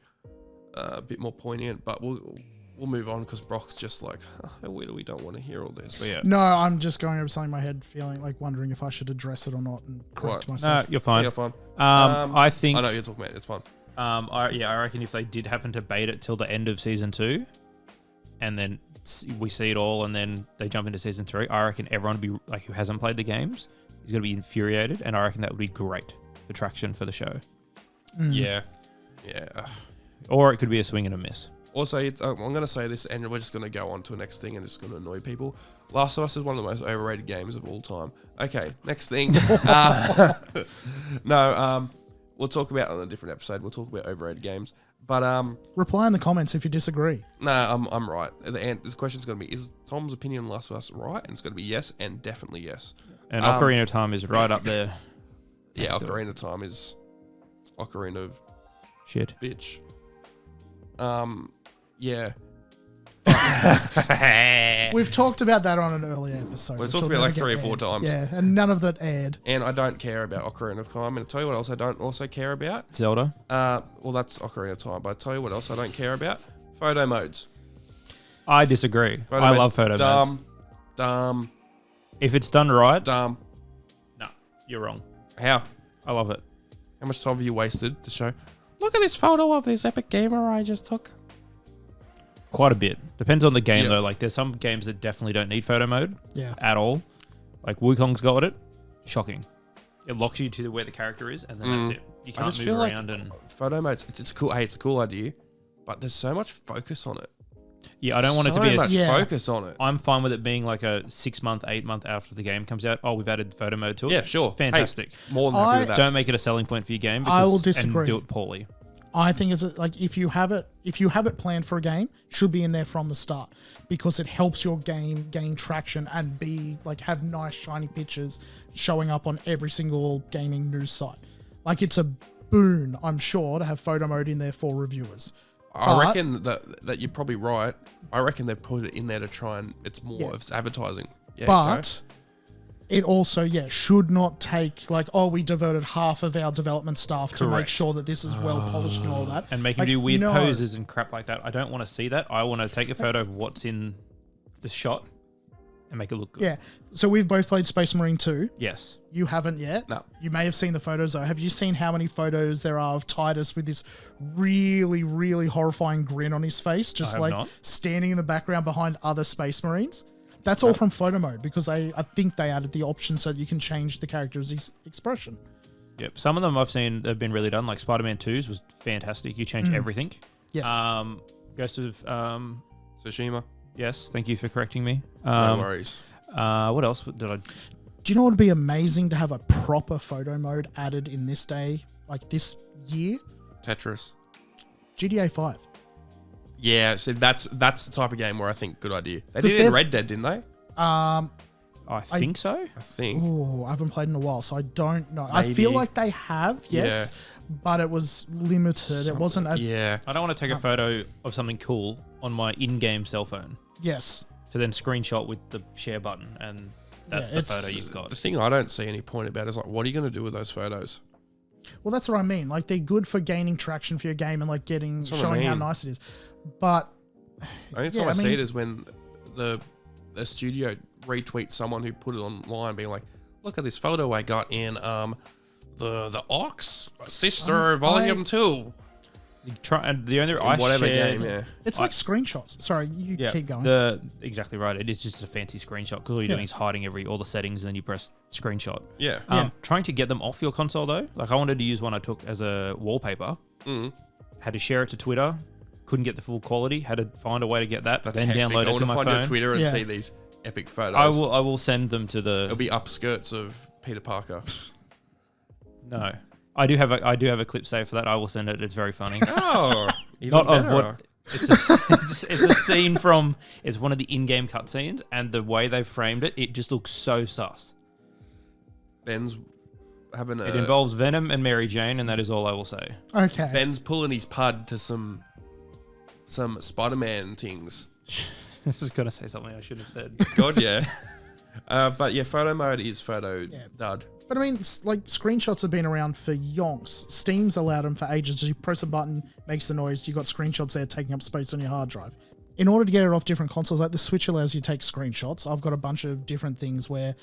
S1: a bit more poignant, but we'll move on because Brock's just like, we don't want to hear all this.
S2: But yeah.
S3: No, I'm just going over something in my head, feeling like wondering if I should address it or not and correct myself.
S2: No, you're fine.
S1: You're fine.
S2: I think...
S1: I know what you're talking about. It's fine.
S2: I reckon if they did happen to bait it till the end of season 2, and then we see it all, and then they jump into season 3, I reckon everyone would be like, who hasn't played the games is going to be infuriated, and I reckon that would be great for traction for the show.
S1: Yeah.
S2: Or it could be a swing and a miss.
S1: Also, I'm going to say this, and we're just going to go on to the next thing, and it's going to annoy people. Last of Us is one of the most overrated games of all time. Okay, next thing. We'll talk about it on a different episode. We'll talk about overrated games. But
S3: reply in the comments if you disagree.
S1: I'm right. The question's going to be: is Tom's opinion on Last of Us right? And it's going to be yes, and definitely yes.
S2: And Ocarina of Time is right up there.
S1: Yeah, Ocarina of Time is Ocarina of
S2: shit,
S1: bitch. Yeah.
S3: We've talked about that on an earlier episode.
S1: We've talked about it like 3 or 4 times.
S3: Yeah, and none of that aired.
S1: And I don't care about Ocarina of Time. And I'll tell you what else I don't also care about.
S2: Zelda.
S1: Well, that's Ocarina of Time. But I'll tell you what else I don't care about. Photo modes.
S2: I disagree. I love photo modes.
S1: Dumb.
S2: If it's done right.
S1: Dumb.
S2: No, you're wrong.
S1: How?
S2: I love it.
S1: How much time have you wasted to show? Look at this photo of this epic gamer I just took.
S2: Quite a bit. Depends on the game though. Like there's some games that definitely don't need photo mode at all. Like Wukong's got it. Shocking. It locks you to where the character is, and then that's it. You can't move around. And
S1: photo modes. It's cool. Hey, it's a cool idea, but there's so much focus on it.
S2: Yeah, I don't want it to be
S1: so much focus on it.
S2: I'm fine with it being like a 6 month, 8 month after the game comes out. Oh, we've added photo mode to it.
S1: Yeah, sure.
S2: Fantastic.
S1: Hey, more than happy with that.
S2: Don't make it a selling point for your game.
S3: I will disagree.
S2: And do it poorly.
S3: I think it's like if you have it planned for a game, it should be in there from the start because it helps your game gain traction and be like have nice shiny pictures showing up on every single gaming news site. Like it's a boon, I'm sure, to have photo mode in there for reviewers.
S1: I reckon that you're probably right. I reckon they put it in there to try and it's more of advertising. Yeah,
S3: but it also, should not take like, we diverted half of our development staff to make sure that this is well polished and all that.
S2: And make him do weird poses and crap like that. I don't want to see that. I want to take a photo of what's in the shot and make it look good.
S3: Yeah. So we've both played Space Marine 2.
S2: Yes.
S3: You haven't yet?
S1: No.
S3: You may have seen the photos though. Have you seen how many photos there are of Titus with this really, really horrifying grin on his face? Just like standing in the background behind other Space Marines? That's all from photo mode because I think they added the option so that you can change the character's expression.
S2: Yep. Some of them I've seen have been really done. Like Spider-Man 2's was fantastic. You change everything.
S3: Yes.
S2: Ghost of
S1: Tsushima.
S2: Yes. Thank you for correcting me.
S1: No worries.
S2: What else did I...
S3: Do you know what would be amazing to have a proper photo mode added in this day, like this year?
S1: Tetris.
S3: GTA 5.
S1: Yeah, so that's the type of game where I think good idea. They did it in Red Dead, didn't they?
S2: I think so.
S1: I think.
S3: Oh, I haven't played in a while, so I don't know.
S1: Maybe.
S3: I feel like they have, yes, but it was limited. It wasn't a...
S1: Yeah.
S2: I don't want to take a photo of something cool on my in-game cell phone.
S3: Yes.
S2: To then screenshot with the share button, and that's the photo you've got.
S1: The thing I don't see any point about is like, what are you going to do with those photos?
S3: Well, that's what I mean. Like, they're good for gaining traction for your game and like showing how nice it is. But
S1: the only time I see it is when the studio retweets someone who put it online, being like, "Look at this photo I got in the Ox Sister Volume 2."
S2: And the only
S1: whatever game,
S3: it's like screenshots. Sorry, you keep going.
S2: Exactly right. It is just a fancy screenshot because all you're doing is hiding all the settings, and then you press screenshot.
S1: Yeah.
S2: Trying to get them off your console though, like I wanted to use one I took as a wallpaper. Had to share it to Twitter. Couldn't get the full quality. Had to find a way to get that.
S1: That's
S2: then
S1: hectic.
S2: download it to my phone.
S1: Twitter and see these epic photos.
S2: I will send them to the.
S1: It'll be upskirts of Peter Parker.
S2: No. I do have a clip saved for that. I will send it. It's very funny.
S1: Oh,
S2: not of what It's a scene from. It's one of the in-game cutscenes, and the way they framed it, it just looks so sus.
S1: Ben's having
S2: It involves Venom and Mary Jane, and that is all I will say.
S3: Okay.
S1: Ben's pulling his pud to some Spider-Man things.
S2: I was gonna say something I shouldn't have said.
S1: God, yeah. But yeah, photo mode is photo dud.
S3: But I mean, like, screenshots have been around for yonks. Steam's allowed them for ages. You press a button, makes the noise. You got screenshots there taking up space on your hard drive. In order to get it off different consoles, like the Switch allows you to take screenshots. I've got a bunch of different things where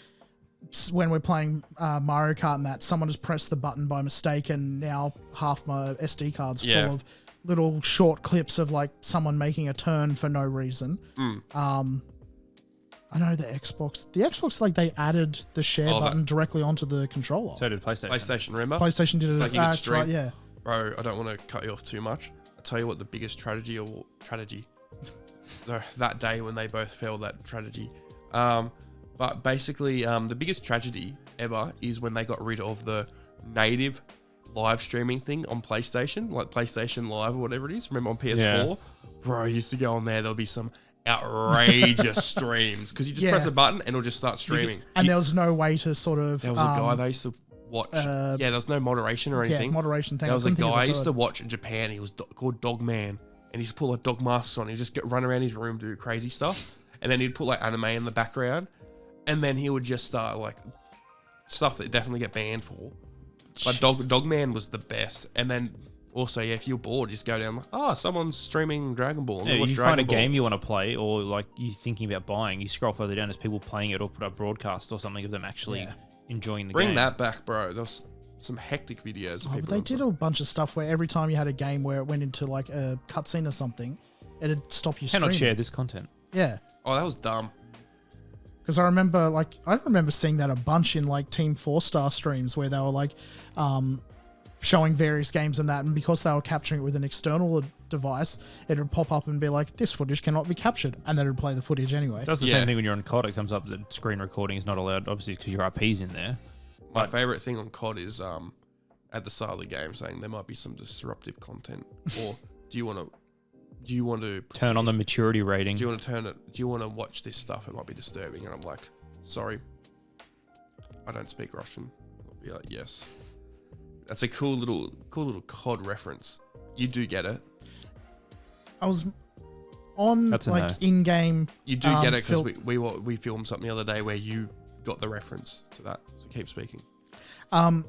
S3: when we're playing Mario Kart and that, someone has pressed the button by mistake, and now half my SD card's full of little short clips of like someone making a turn for no reason. I know the Xbox, like, they added the share button directly onto the controller.
S2: So did PlayStation.
S1: PlayStation, remember?
S3: PlayStation did it as well.
S1: Extreme.
S3: Right, yeah.
S1: Bro, I don't want to cut you off too much. I'll tell you what the biggest tragedy. No, that day when they both fell, that tragedy. But basically, the biggest tragedy ever is when they got rid of the native live streaming thing on PlayStation, like PlayStation Live or whatever it is. Remember on PS4? Yeah. Bro, I used to go on there. There'll be some outrageous streams because you just press a button and it'll just start streaming.
S3: And there was no way to sort of...
S1: There was a guy they used to watch. There was no moderation or anything.
S3: Yeah, moderation thing.
S1: There was a guy I used to watch in Japan. He was called Dogman. And he used to put like dog masks on. He'd just run around his room, do crazy stuff. And then he'd put like anime in the background. And then he would just start like stuff that definitely get banned for. But Dogman was the best. And then also, if you're bored, just go down like, someone's streaming Dragon Ball.
S2: Yeah, you find a game you want to play, or like you're thinking about buying, you scroll further down, there's people playing it, or put up broadcast or something of them actually enjoying the game.
S1: Bring that back, bro. There was some hectic videos.
S3: But they did a bunch of stuff where every time you had a game where it went into like a cutscene or something, it'd stop you streaming.
S2: Cannot share this content.
S3: Yeah.
S1: Oh, that was dumb.
S3: Because I remember seeing that a bunch in like Team 4-Star streams where they were like showing various games and that, and because they were capturing it with an external device, it would pop up and be like, this footage cannot be captured, and then it would play the footage anyway.
S2: It does the same thing when you're on COD. It comes up that screen recording is not allowed, obviously, because your IP's in there.
S1: My favourite thing on COD is at the start of the game saying there might be some disruptive content, or do you want to
S2: turn on the maturity rating?
S1: Do you want to turn it? Do you want to watch this stuff? It might be disturbing. And I'm like, sorry, I don't speak Russian. I'll be like, yes. That's a cool little COD reference. You do get it. I was
S3: on in-game.
S1: You do get it because we filmed something the other day where you got the reference to that. So keep speaking.
S3: On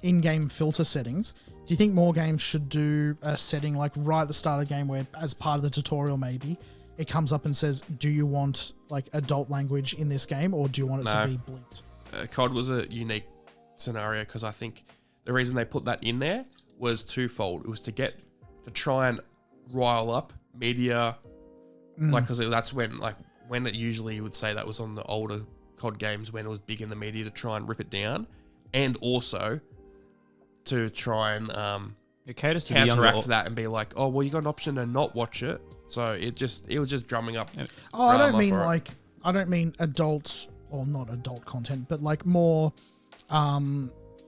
S3: in-game filter settings, do you think more games should do a setting like right at the start of the game where, as part of the tutorial, maybe it comes up and says, "Do you want like adult language in this game, or do you want it to be bleeped?"
S1: COD was a unique scenario because I think the reason they put that in there was twofold. It was to try and rile up media, like because that's when it usually would say that was on the older COD games when it was big in the media to try and rip it down, and also to try and counteract that and be like, oh well, you got an option to not watch it, so it was just drumming up.
S3: Oh, I don't mean adult or not adult content, but like more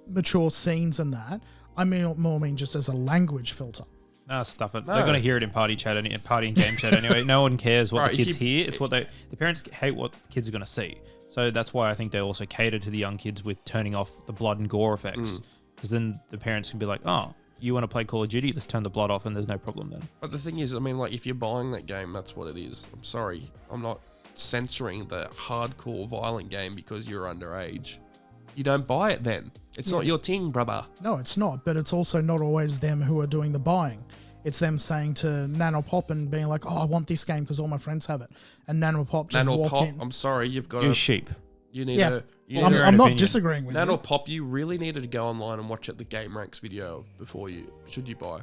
S3: mature scenes and that. I mean just as a language filter.
S2: No, stuff it. No. They're going to hear it in party chat and party and game chat anyway. No one cares what the kids hear. It's what the parents hate what kids are going to see. So that's why I think they also cater to the young kids with turning off the blood and gore effects. Because then the parents can be like, oh, you want to play Call of Duty? Let's turn the blood off and there's no problem then.
S1: But the thing is, I mean, like if you're buying that game, that's what it is. I'm sorry. I'm not censoring the hardcore violent game because you're underage. You don't buy it then. It's not your thing, brother.
S3: No, it's not. But it's also not always them who are doing the buying. It's them saying to Nanopop and being like, oh, I want this game because all my friends have it. And Nanopop just walk in.
S1: I'm sorry, you've got
S2: You're sheep.
S1: You need
S3: I'm not disagreeing with you.
S1: Nanopop, you really needed to go online and watch the Game Ranks video before you buy.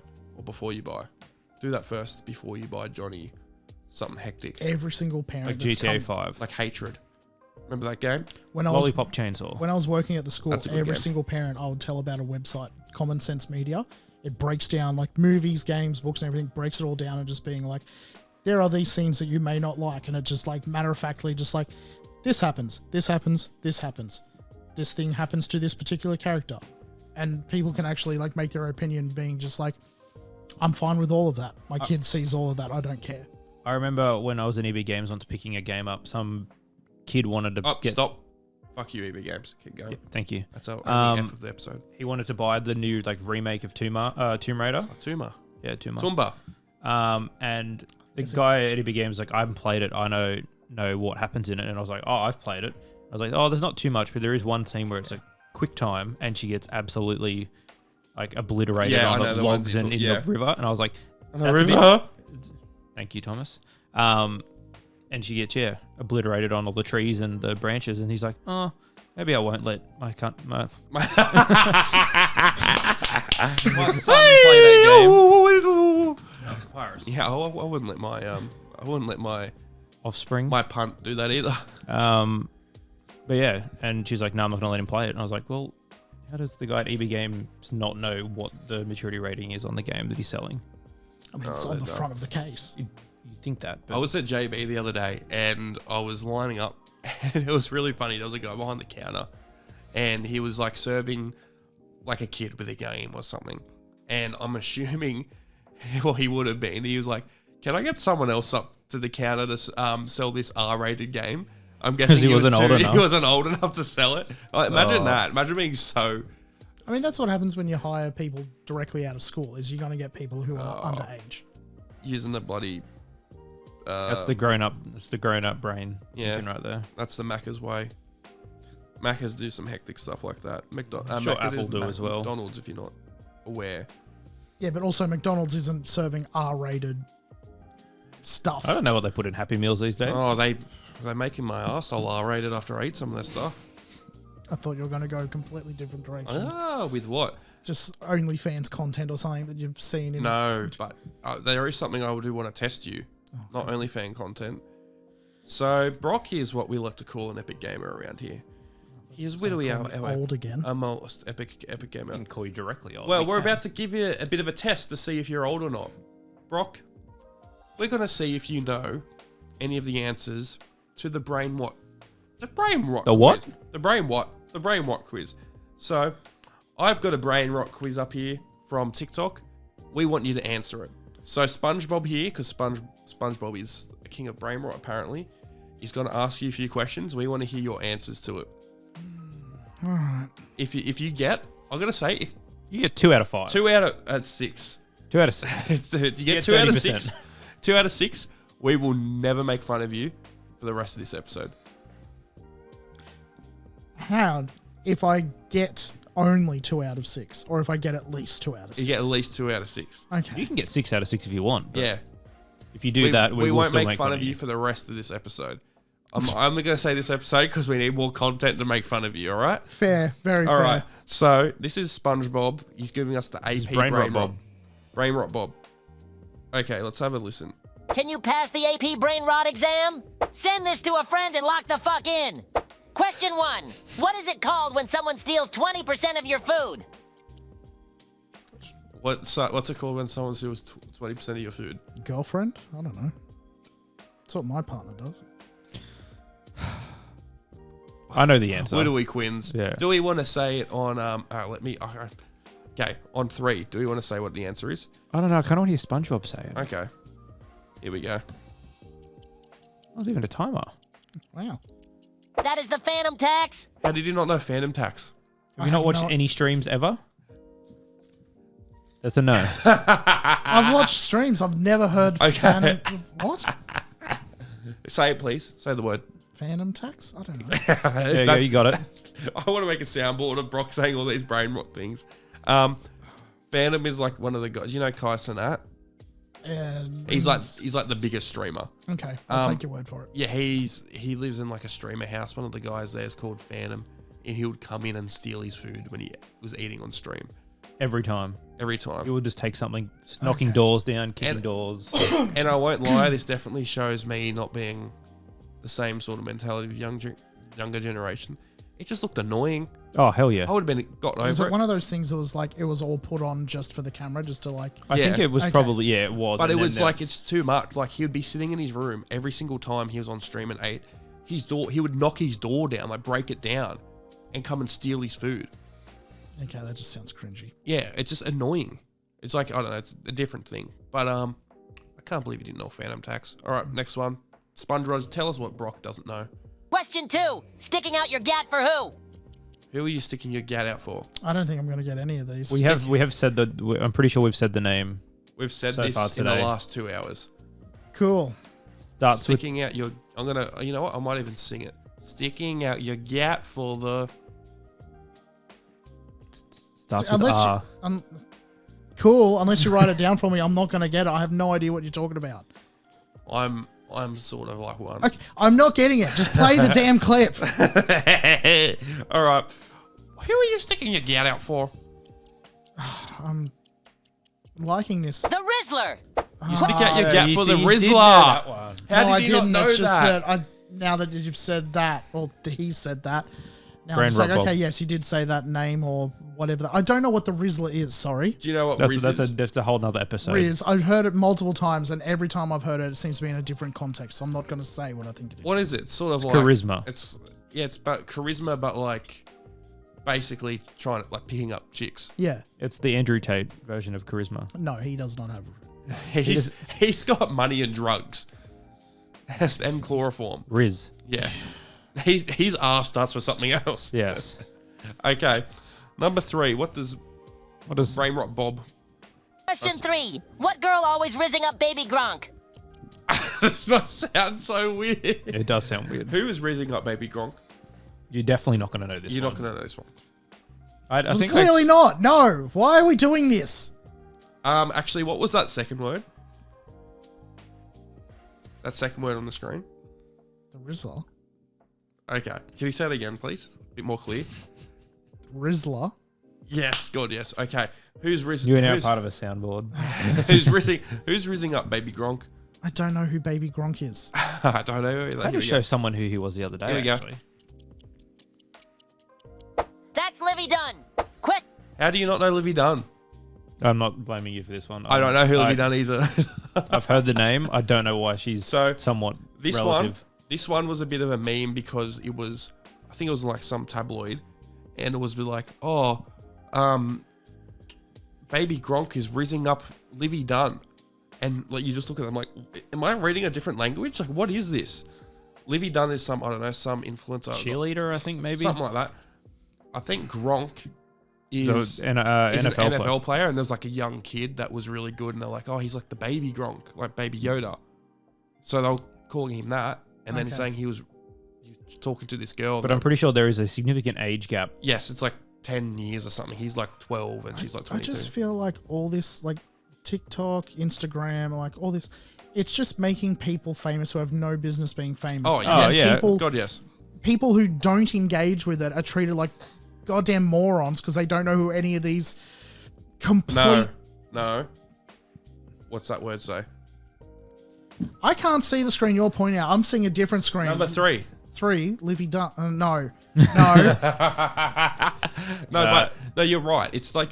S1: Do that first before you buy Johnny something hectic.
S3: Every single parent.
S2: Like GTA 5.
S1: Like Hatred. Remember that game?
S2: Lollipop Chainsaw.
S3: When I was working at the school, every single parent I would tell about a website, Common Sense Media. It breaks down like movies, games, books, and everything, breaks it all down and just being like, there are these scenes that you may not like. And it just like matter-of-factly just like, this happens, this happens, this happens. This thing happens to this particular character. And people can actually like make their opinion being just like, I'm fine with all of that. My kid sees all of that. I don't care.
S2: I remember when I was in EB Games once picking a game up, some kid wanted to
S1: Stop. Fuck you, EB Games. Keep going.
S2: Yeah, thank you.
S1: That's our only F of the episode.
S2: He wanted to buy the new remake of Tomb Raider.
S1: Tumor.
S2: Yeah, Tomb
S1: Tumba.
S2: And the guy at EB Games was like, I haven't played it. I know what happens in it. And I was like, oh, I've played it. I was like, oh, there's not too much, but there is one scene where it's a quick time and she gets absolutely like obliterated on the logs and in the river. And I was like, thank you, Thomas. And she gets, obliterated on all the trees and the branches. And he's like, oh, maybe I won't let my son play that game.
S1: Yeah, I wouldn't let my
S2: offspring,
S1: my punt do that either.
S2: But yeah, and she's like, no, I'm not going to let him play it. And I was like, well, how does the guy at EB Games not know what the maturity rating is on the game that he's selling?
S3: I mean, it's on the front of the case.
S2: You'd think that. But
S1: I was at JB the other day and I was lining up and it was really funny. There was a guy behind the counter and he was like serving like a kid with a game or something. And I'm assuming, well, he would have been. He was like, can I get someone else up to the counter to sell this R-rated game? I'm guessing
S2: he wasn't old enough.
S1: He wasn't old enough to sell it. Like, imagine that. Imagine being so...
S3: I mean, that's what happens when you hire people directly out of school, is you're going to get people who are underage.
S1: Using the bloody...
S2: that's the grown-up brain.
S1: Yeah.
S2: Right there.
S1: That's the Macca's way. Macca's do some hectic stuff like that.
S2: Sure, Apple do as well.
S1: McDonald's, if you're not aware.
S3: Yeah, but also McDonald's isn't serving R-rated stuff.
S2: I don't know what they put in Happy Meals these days.
S1: Oh, they're making my arsehole R-rated after I eat some of their stuff.
S3: I thought you were going to go a completely different direction.
S1: Ah, with what?
S3: Just OnlyFans content or something that you've seen.
S1: No, but there is something I do want to test you. Not OnlyFans content. So, Brock is what we like to call an epic gamer around here. Here's Whittley, our
S3: old again.
S1: Most epic gamer.
S2: I can call you directly old.
S1: Well, we're about to give you a bit of a test to see if you're old or not. Brock, we're going to see if you know any of the answers to the brain what? The brain rot
S2: The
S1: quiz.
S2: what?
S1: The brain what? The brain what quiz. So, I've got a brain rot quiz up here from TikTok. We want you to answer it. So, SpongeBob here, because SpongeBob is the king of brain rot apparently, he's going to ask you a few questions. We want to hear your answers to it.
S3: All right.
S1: If you get, I'm going to say, if
S2: You get 2 out of 5.
S1: 2 out of 6.
S2: 2 out of 6.
S1: You get 2 out of 6. 2 out of 6. We will never make fun of you for the rest of this episode.
S3: How? If I get only 2 out of 6, or if I get at least 2 out of 6?
S1: You get at least 2 out of 6.
S3: Okay.
S2: You can get 6 out of 6 if you want.
S1: Yeah.
S2: If you do that, we will
S1: won't
S2: still
S1: make fun of you for the rest of this episode. I'm only going to say this episode because we need more content to make fun of you, all right?
S3: Fair. Very
S1: All
S3: fair.
S1: right. So, this is SpongeBob. He's giving us the AP
S2: Brain Rot Bob.
S1: Brain Rot Bob. Okay, let's have a listen.
S5: Can you pass the AP Brain Rot exam? Send this to a friend and lock the fuck in. Question 1. What is it called when someone steals 20% of your food?
S1: What's it called when someone steals 20% of your food?
S3: Girlfriend? I don't know. That's what my partner does.
S2: I know the answer.
S1: Where do we Quins?
S2: Yeah.
S1: Do we want to say it on okay, on 3. Do we want to say what the answer is?
S2: I don't know. I kind of want to hear SpongeBob say it.
S1: Okay. Here we go.
S2: Not even a timer.
S3: Wow.
S5: That is the phantom tax.
S1: How did you not know Phantom Tax?
S2: Have you not watched any streams ever? That's a no.
S3: I've watched streams. I've never heard Phantom... What?
S1: Say it, please. Say the word.
S3: Phantom tax? I don't know.
S2: There you go. You got it.
S1: I want to make a soundboard of Brock saying all these brain rot things. Phantom is like one of the guys. You know Kai Cenat? He's like the biggest streamer.
S3: Okay, I'll take your word for it.
S1: Yeah, he lives in like a streamer house. One of the guys there is called Phantom, and he would come in and steal his food when he was eating on stream.
S2: Every time.
S1: Every time.
S2: He would just take something, knocking doors down, kicking doors.
S1: And I won't lie, this definitely shows me not being the same sort of mentality of younger generation. It just looked annoying.
S2: Oh, hell yeah.
S1: I would have gotten over it.
S3: Is it one of those things that was like, it was all put on just for the camera, just to like...
S2: I think it was probably, yeah, it was.
S1: But it was like, it's too much. Like, he would be sitting in his room every single time he was on stream and ate. He would knock his door down, like break it down, and come and steal his food.
S3: Okay, that just sounds cringy.
S1: Yeah, it's just annoying. It's like, I don't know, it's a different thing. But I can't believe you didn't know phantom tax. All right, next one. Sponge Rose, tell us what Brock doesn't know.
S5: Question 2. Sticking out your gyatt for who?
S1: Who are you sticking your gyatt out for?
S3: I don't think I'm going to get any of these.
S2: We have said that. I'm pretty sure we've said the name.
S1: We've said
S2: so far
S1: this in the
S2: today.
S1: last 2 hours.
S3: Cool.
S2: Starts with
S1: Sticking out your... I'm going to... You know what? I might even sing it. Sticking out your gyatt for the...
S2: starts with
S3: Unless
S2: R.
S3: cool. Unless you write it down for me, I'm not going to get it. I have no idea what you're talking about.
S1: I'm sort of like one.
S3: Okay, I'm not getting it. Just play the damn clip.
S1: All right. Who are you sticking your gyatt out for?
S3: I'm liking this.
S5: The Rizzler.
S1: You stick out your gyatt for the
S2: you did know
S1: Rizzler.
S2: that one.
S1: How
S3: No,
S1: did you not know
S3: It's just
S1: that?
S3: that now that you've said that, or he said that, now I'm
S2: Brain
S3: just like,
S2: rot, Bob.
S3: okay, yes, you did say that name or whatever. I don't know what the Rizzler is. Sorry.
S1: Do you know what Rizz is?
S2: That's a whole nother episode.
S3: Riz. I've heard it multiple times, and every time I've heard it, it seems to be in a different context. So I'm not going to say what I think it is.
S1: What is it? It's sort of like...
S2: Charisma.
S1: It's about charisma, but like basically trying to, like, picking up chicks.
S3: Yeah.
S2: It's the Andrew Tate version of charisma.
S3: No, he does not have.
S1: He's got money and drugs. And chloroform.
S2: Rizz.
S1: Yeah. His R starts with something else.
S2: Yes.
S1: Okay. Number 3. What does Brain Rot Bob?
S5: Question 3. What girl always rizzing up baby Gronk?
S1: This must sound so weird.
S2: It does sound weird.
S1: Who is raising up baby Gronk?
S2: You're definitely not going to know this.
S1: You're
S2: one.
S1: not going to know this one.
S2: I think
S3: Clearly not. No. Why are we doing this?
S1: Actually, what was that second word? That second word on the screen?
S3: The Rizzler.
S1: Okay. Can you say it again, please? A bit more clear.
S3: Rizzler.
S1: Yes, God, yes. Okay. Who's rizzing?
S2: You're now part of a soundboard.
S1: Who's rizzing up baby Gronk?
S3: I don't know who Baby Gronk is.
S1: I don't know.
S2: I had to show someone who he was the other day.
S1: Here we go.
S2: Actually.
S5: That's Livy Dunn. Quick.
S1: How do you not know Livy Dunn?
S2: I'm not blaming you for this one.
S1: I don't know who Livy Dunn is.
S2: I've heard the name. I don't know why she's
S1: So,
S2: somewhat
S1: This
S2: relative.
S1: one was a bit of a meme because it was, I think it was like some tabloid, and it was like, oh, baby Gronk is rizzing up Livy Dunn, and like you just look at them like, am I reading a different language? Like, what is this? Livy Dunn is some, I don't know, some influencer,
S2: Cheerleader, I think maybe.
S1: something like that. I think Gronk is
S2: So, an
S1: NFL
S2: NFL,
S1: player, and there's like a young kid that was really good, and they're like, oh, he's like the baby Gronk, like baby Yoda. So they were calling him that, and then
S3: Okay.
S1: saying he was talking to this girl.
S2: But I'm pretty sure there is a significant age gap.
S1: yes, it's like 10 years or something. He's like 12 and she's like
S3: I
S1: 22.
S3: just feel like all this, like TikTok, Instagram, like all this, it's just making people famous who have no business being famous.
S1: Oh,
S3: And
S1: yeah.
S2: Oh, yeah.
S3: People,
S1: yes.
S3: people who don't engage with it are treated like goddamn morons because they don't know who any of these complete.
S1: No. What's that word say?
S3: I can't see the screen you're pointing out. I'm seeing a different screen.
S1: Number 3.
S3: 3, Livy Dunn. No.
S1: No, you're right. It's like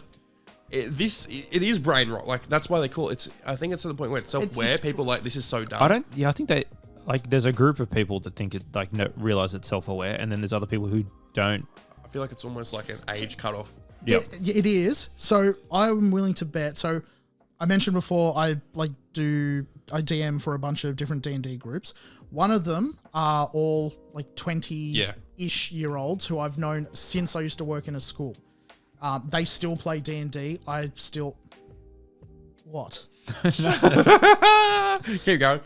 S1: it is brain rot. Like that's why they call it. I think it's to the point where it's self-aware.
S3: It's-
S1: People like this is so dumb.
S2: I think they like there's a group of people that think it like realize it's self-aware, and then there's other people who don't.
S1: I feel like it's almost like an age cutoff.
S2: Yep.
S3: It is. So I'm willing to bet. So I mentioned before I DM for a bunch of different D&D groups. One of them are all like 20-ish year olds who I've known since I used to work in a school. They still play D&D. I still... What?
S1: Keep going.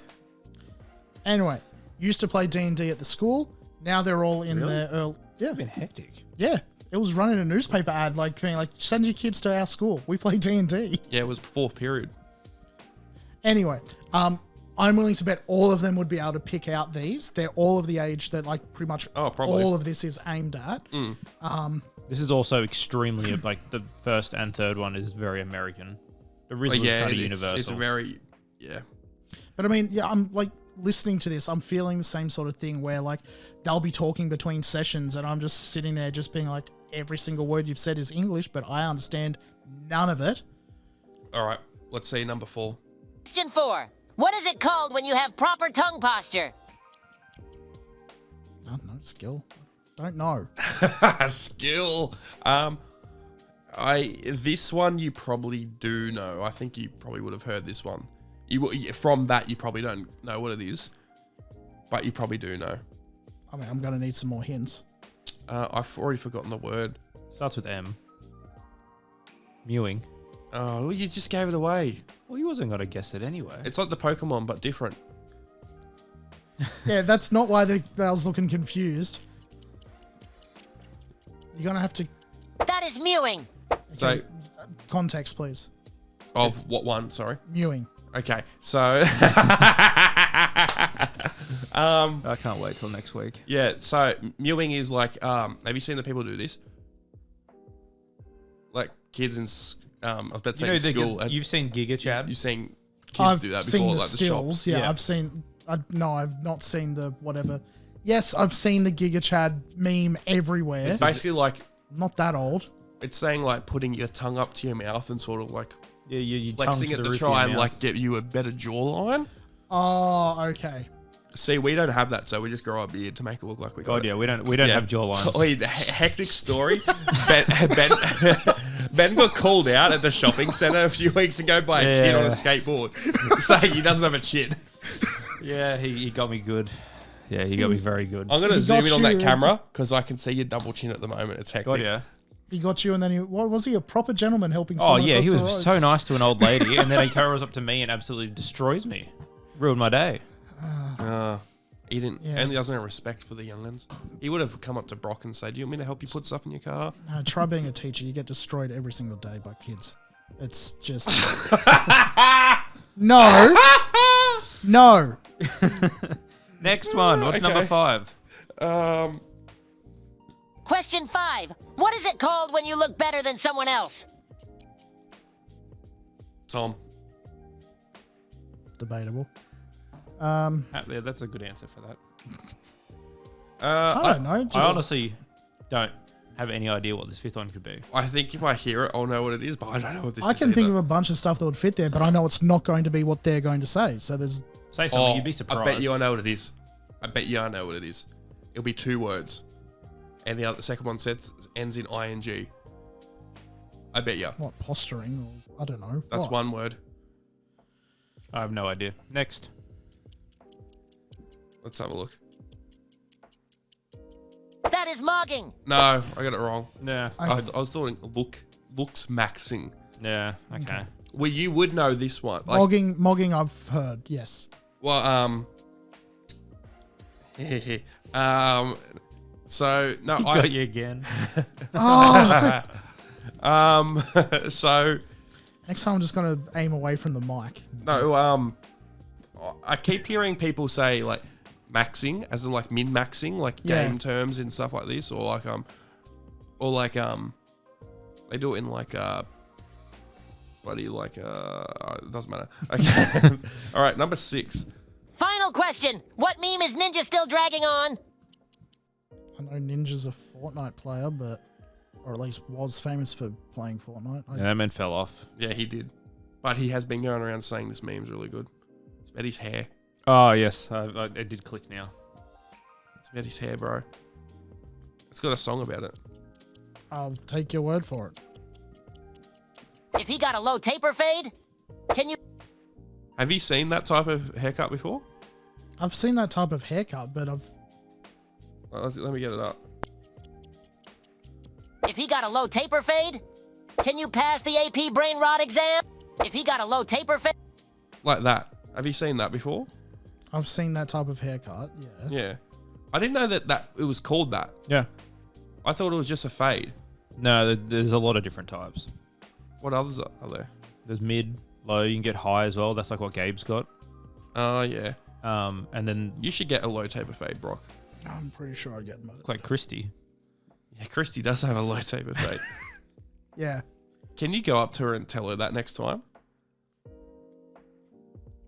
S3: Anyway, used to play D&D at the school. Now they're all in
S2: Really?
S3: their early... Yeah.
S2: It's been hectic.
S3: Yeah. It was running a newspaper ad like being like, send your kids to our school. We play D&D.
S1: Yeah, it was fourth period.
S3: Anyway, I'm willing to bet all of them would be able to pick out these. They're all of the age that like pretty much
S1: probably.
S3: all of this is aimed at.
S2: This is also extremely like the first and third one is very American. The Rizz was kind of universal.
S1: It's very,
S3: But I mean, yeah, I'm like listening to this. I'm feeling the same sort of thing where like they'll be talking between sessions and I'm just sitting there just being like, every single word you've said is English, but I understand none of it.
S1: All right, let's see number 4.
S5: Question 4. What is it called when you have proper tongue posture?
S3: I don't know, skill. Don't know.
S1: Skill. This one you probably do know. I think you probably would have heard this one. From that, you probably don't know what it is, but you probably do know.
S3: I mean, I'm going to need some more hints.
S1: I've already forgotten the word.
S2: Starts with M. Mewing.
S1: Oh, well, you just gave it away.
S2: Well, you wasn't going to guess it anyway.
S1: It's like the Pokemon, but different.
S3: Yeah, that's not why I was looking confused. You're going to have to...
S5: That is mewing.
S1: So,
S3: context, please.
S1: of what one? Sorry.
S3: Mewing.
S1: Okay, so...
S2: I can't wait till next week.
S1: Yeah, so mewing is like, have you seen the people do this? Like kids in, I was about to say in school.
S2: You've seen Giga Chad?
S1: You've seen kids
S3: I've
S1: do that
S3: seen
S1: before,
S3: the
S1: like
S3: stills.
S1: the shops.
S3: Yeah, I've seen... no, I've not seen the whatever. Yes, I've seen the Giga Chad meme everywhere.
S1: It's basically like...
S3: Not that old.
S1: It's saying like putting your tongue up to your mouth and sort of like
S2: Yeah, you
S1: flexing it to try and like get you a better jawline.
S3: Oh, okay.
S1: See, we don't have that, so we just grow our beard to make it look like we got
S2: God,
S1: it.
S2: yeah, we don't have jawlines.
S1: Wait, hectic story. Ben got called out at the shopping centre a few weeks ago by a kid on a skateboard saying he doesn't have a chin.
S2: Yeah, he got me good. Yeah, he got me very good.
S1: I'm going to
S3: He
S1: zoom
S3: got
S1: in on that
S3: you.
S1: camera because I can see your double chin at the moment. It's hectic.
S2: God, yeah.
S3: He got you, and then what was he? A proper gentleman helping
S2: Oh,
S3: someone
S2: yeah, he
S3: across
S2: was
S3: the road?
S2: so nice to an old lady, and then he carries up to me and absolutely destroys me. Ruined my day.
S1: He didn't,
S3: Yeah.
S1: and he doesn't have respect for the young'uns. He would have come up to Brock and said, "Do you want me to help you put stuff in your car?"
S3: No, try being a teacher. You get destroyed every single day by kids. It's just... No. No.
S2: Next one. What's
S1: Okay.
S2: number 5?
S5: Question 5. What is it called when you look better than someone else?
S1: Tom.
S3: Debatable.
S2: Yeah, that's a good answer for that.
S3: I don't know.
S2: I honestly don't have any idea what this 5th one could be.
S1: I think if I hear it, I'll know what it is, but I don't know what this is.
S3: I can think
S1: either.
S3: of a bunch of stuff that would fit there, but I know it's not going to be what they're going to say. So there's...
S2: Say something, you'd be surprised.
S1: I bet you I know what it is. I bet you I know what it is. It'll be 2 words. And the second one ends in ing. I bet you.
S3: What, posturing? Or, I don't know.
S1: That's
S3: What?
S1: one word.
S2: I have no idea. Next.
S1: Let's have a look.
S5: That is mogging.
S1: No, I got it wrong.
S2: Yeah.
S1: I was thought looks maxing.
S2: Yeah. Okay.
S1: Well, you would know this one. Like,
S3: Mogging I've heard, yes.
S1: well, so no,
S2: He got you again.
S3: Oh,
S1: so
S3: next time I'm just going to aim away from the mic.
S1: no, I keep hearing people say like maxing, as in like min-maxing, like
S3: Yeah.
S1: game terms and stuff like this, or like they do it in like bloody like it doesn't matter. Okay, all right, number 6.
S5: Final question. What meme is Ninja still dragging on?
S3: I know Ninja's a Fortnite player, but... Or at least was famous for playing Fortnite.
S2: Yeah, that man fell off.
S1: Yeah, he did, but he has been going around saying this meme's really good. It's about his hair.
S2: Oh, yes. I did click now.
S1: It's about his hair, bro. It's got a song about it.
S3: I'll take your word for it.
S5: If he got a low taper fade, can you...
S1: Have you seen that type of haircut before?
S3: I've seen that type of haircut, but I've...
S1: Let me get it up.
S5: If he got a low taper fade, can you pass the AP brain rot exam? If he got a low taper fade...
S1: Like that. Have you seen that before?
S3: I've seen that type of haircut, yeah.
S1: Yeah. I didn't know that it was called that.
S2: Yeah.
S1: I thought it was just a fade.
S2: No, there's a lot of different types.
S1: What others are there?
S2: There's mid, low. You can get high as well. That's like what Gabe's got.
S1: Oh, yeah.
S2: And then
S1: You should get a low taper fade, Brock.
S3: I'm pretty sure I get murdered.
S2: like Christy.
S1: Yeah, Christy does have a low taper fade.
S3: Yeah.
S1: Can you go up to her and tell her that next time?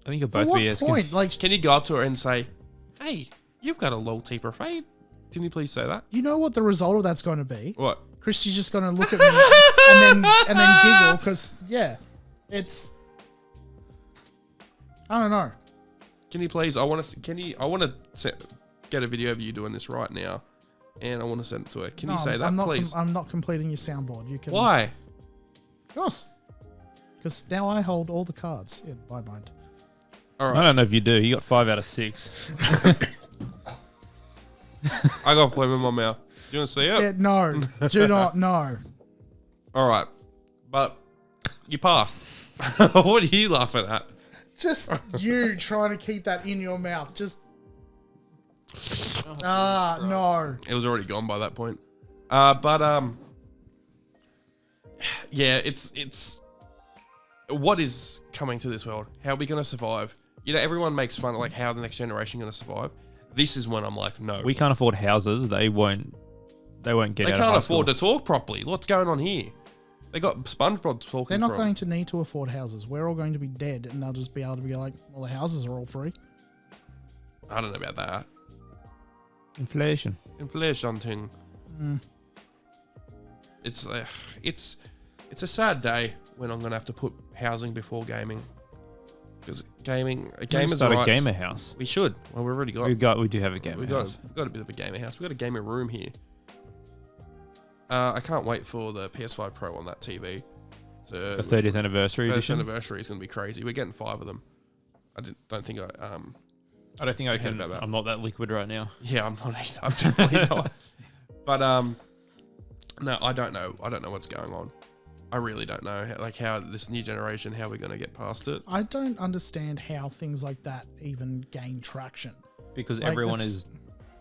S2: I think you'll
S3: For
S2: both
S3: what
S2: be as
S3: point? Like,
S1: Can you go up to her and say, "Hey, you've got a low taper fade"? Can you please say that?
S3: you know what the result of that's going to be?
S1: What?
S3: Christy's just going to look at me and then giggle because, yeah, it's... I don't know.
S1: Can you please? I want to get a video of you doing this right now, and I want to send it to her. Can you say that,
S3: I'm not
S1: please?
S3: I'm not completing your soundboard. You can.
S1: Why?
S3: course. Because now I hold all the cards in my mind.
S1: All
S2: I
S1: right.
S2: don't know if you do. You got 5 out of 6.
S1: I got phlegm in my mouth. Do you want to see it?
S3: Yeah, no, do not, no.
S1: All right. But you passed. What are you laughing at?
S3: Just you trying to keep that in your mouth. Just. No.
S1: It was already gone by that point. Yeah, it's what is coming to this world? How are we going to survive? You know, everyone makes fun of like how the next generation going to survive. This is when I'm like, no.
S2: We can't afford houses. They won't get
S1: They
S2: out of
S1: can't
S2: high school.
S1: afford to talk properly. What's going on here? They got SpongeBob talking.
S3: They're not
S1: from.
S3: going to need to afford houses. We're all going to be dead, and they'll just be able to be like, well, the houses are all free.
S1: I don't know about that.
S2: Inflation.
S1: Inflation thing.
S3: Mm.
S1: It's a sad day when I'm gonna have to put housing before gaming, because gaming
S2: We
S1: gamers
S2: start
S1: rights.
S2: a gamer house.
S1: We should. Well, we've already got.
S2: We do have a gamer house.
S1: We've got a bit of a gamer house. We've got a gamer room here. I can't wait for the PS5 Pro on that TV.
S2: The 30th anniversary
S1: 30th
S2: edition.
S1: anniversary is going to be crazy. We're getting 5 of them. I don't think I
S2: I don't think I
S1: heard
S2: can.
S1: about that.
S2: I'm not that liquid right now.
S1: Yeah, I'm not. I'm definitely not. But no, I don't know. I don't know what's going on. I really don't know. How this new generation, how we're going to get past it.
S3: I don't understand how things like that even gain traction.
S2: Because
S3: Like,
S2: everyone
S3: that's-
S2: is.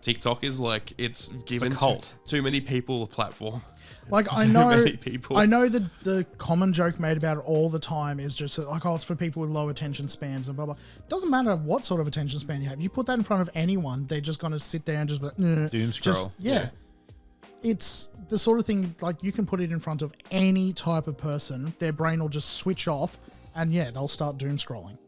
S1: TikTok is like it's given
S2: cult.
S1: too many people a platform.
S3: Like I
S1: Too
S3: know,
S1: many people.
S3: I know that the common joke made about it all the time is just that, like, oh, it's for people with low attention spans and blah blah. Doesn't matter what sort of attention span you have. You put that in front of anyone, they're just going to sit there and just be like,
S2: Doom scroll.
S3: Yeah. It's the sort of thing like you can put it in front of any type of person, their brain will just switch off, and yeah, they'll start doom scrolling.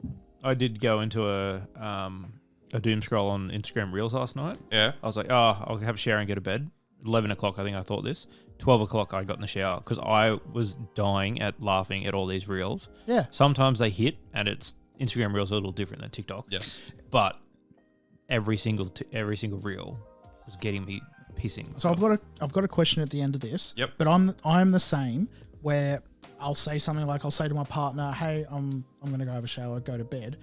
S2: I did go into a doom scroll on Instagram Reels last night.
S1: Yeah.
S2: I was like, oh, I'll have a shower and go to bed. 11 o'clock, I think I thought this. 12 o'clock, I got in the shower because I was dying at laughing at all these reels.
S3: Yeah.
S2: Sometimes they hit, and it's Instagram Reels are a little different than TikTok.
S1: Yes.
S2: But every single reel was getting me pissing.
S3: So I've got a question at the end of this.
S1: Yep.
S3: But I'm the same where I'll say something like I'll say to my partner, "Hey, I'm going to go have a shower, go to bed."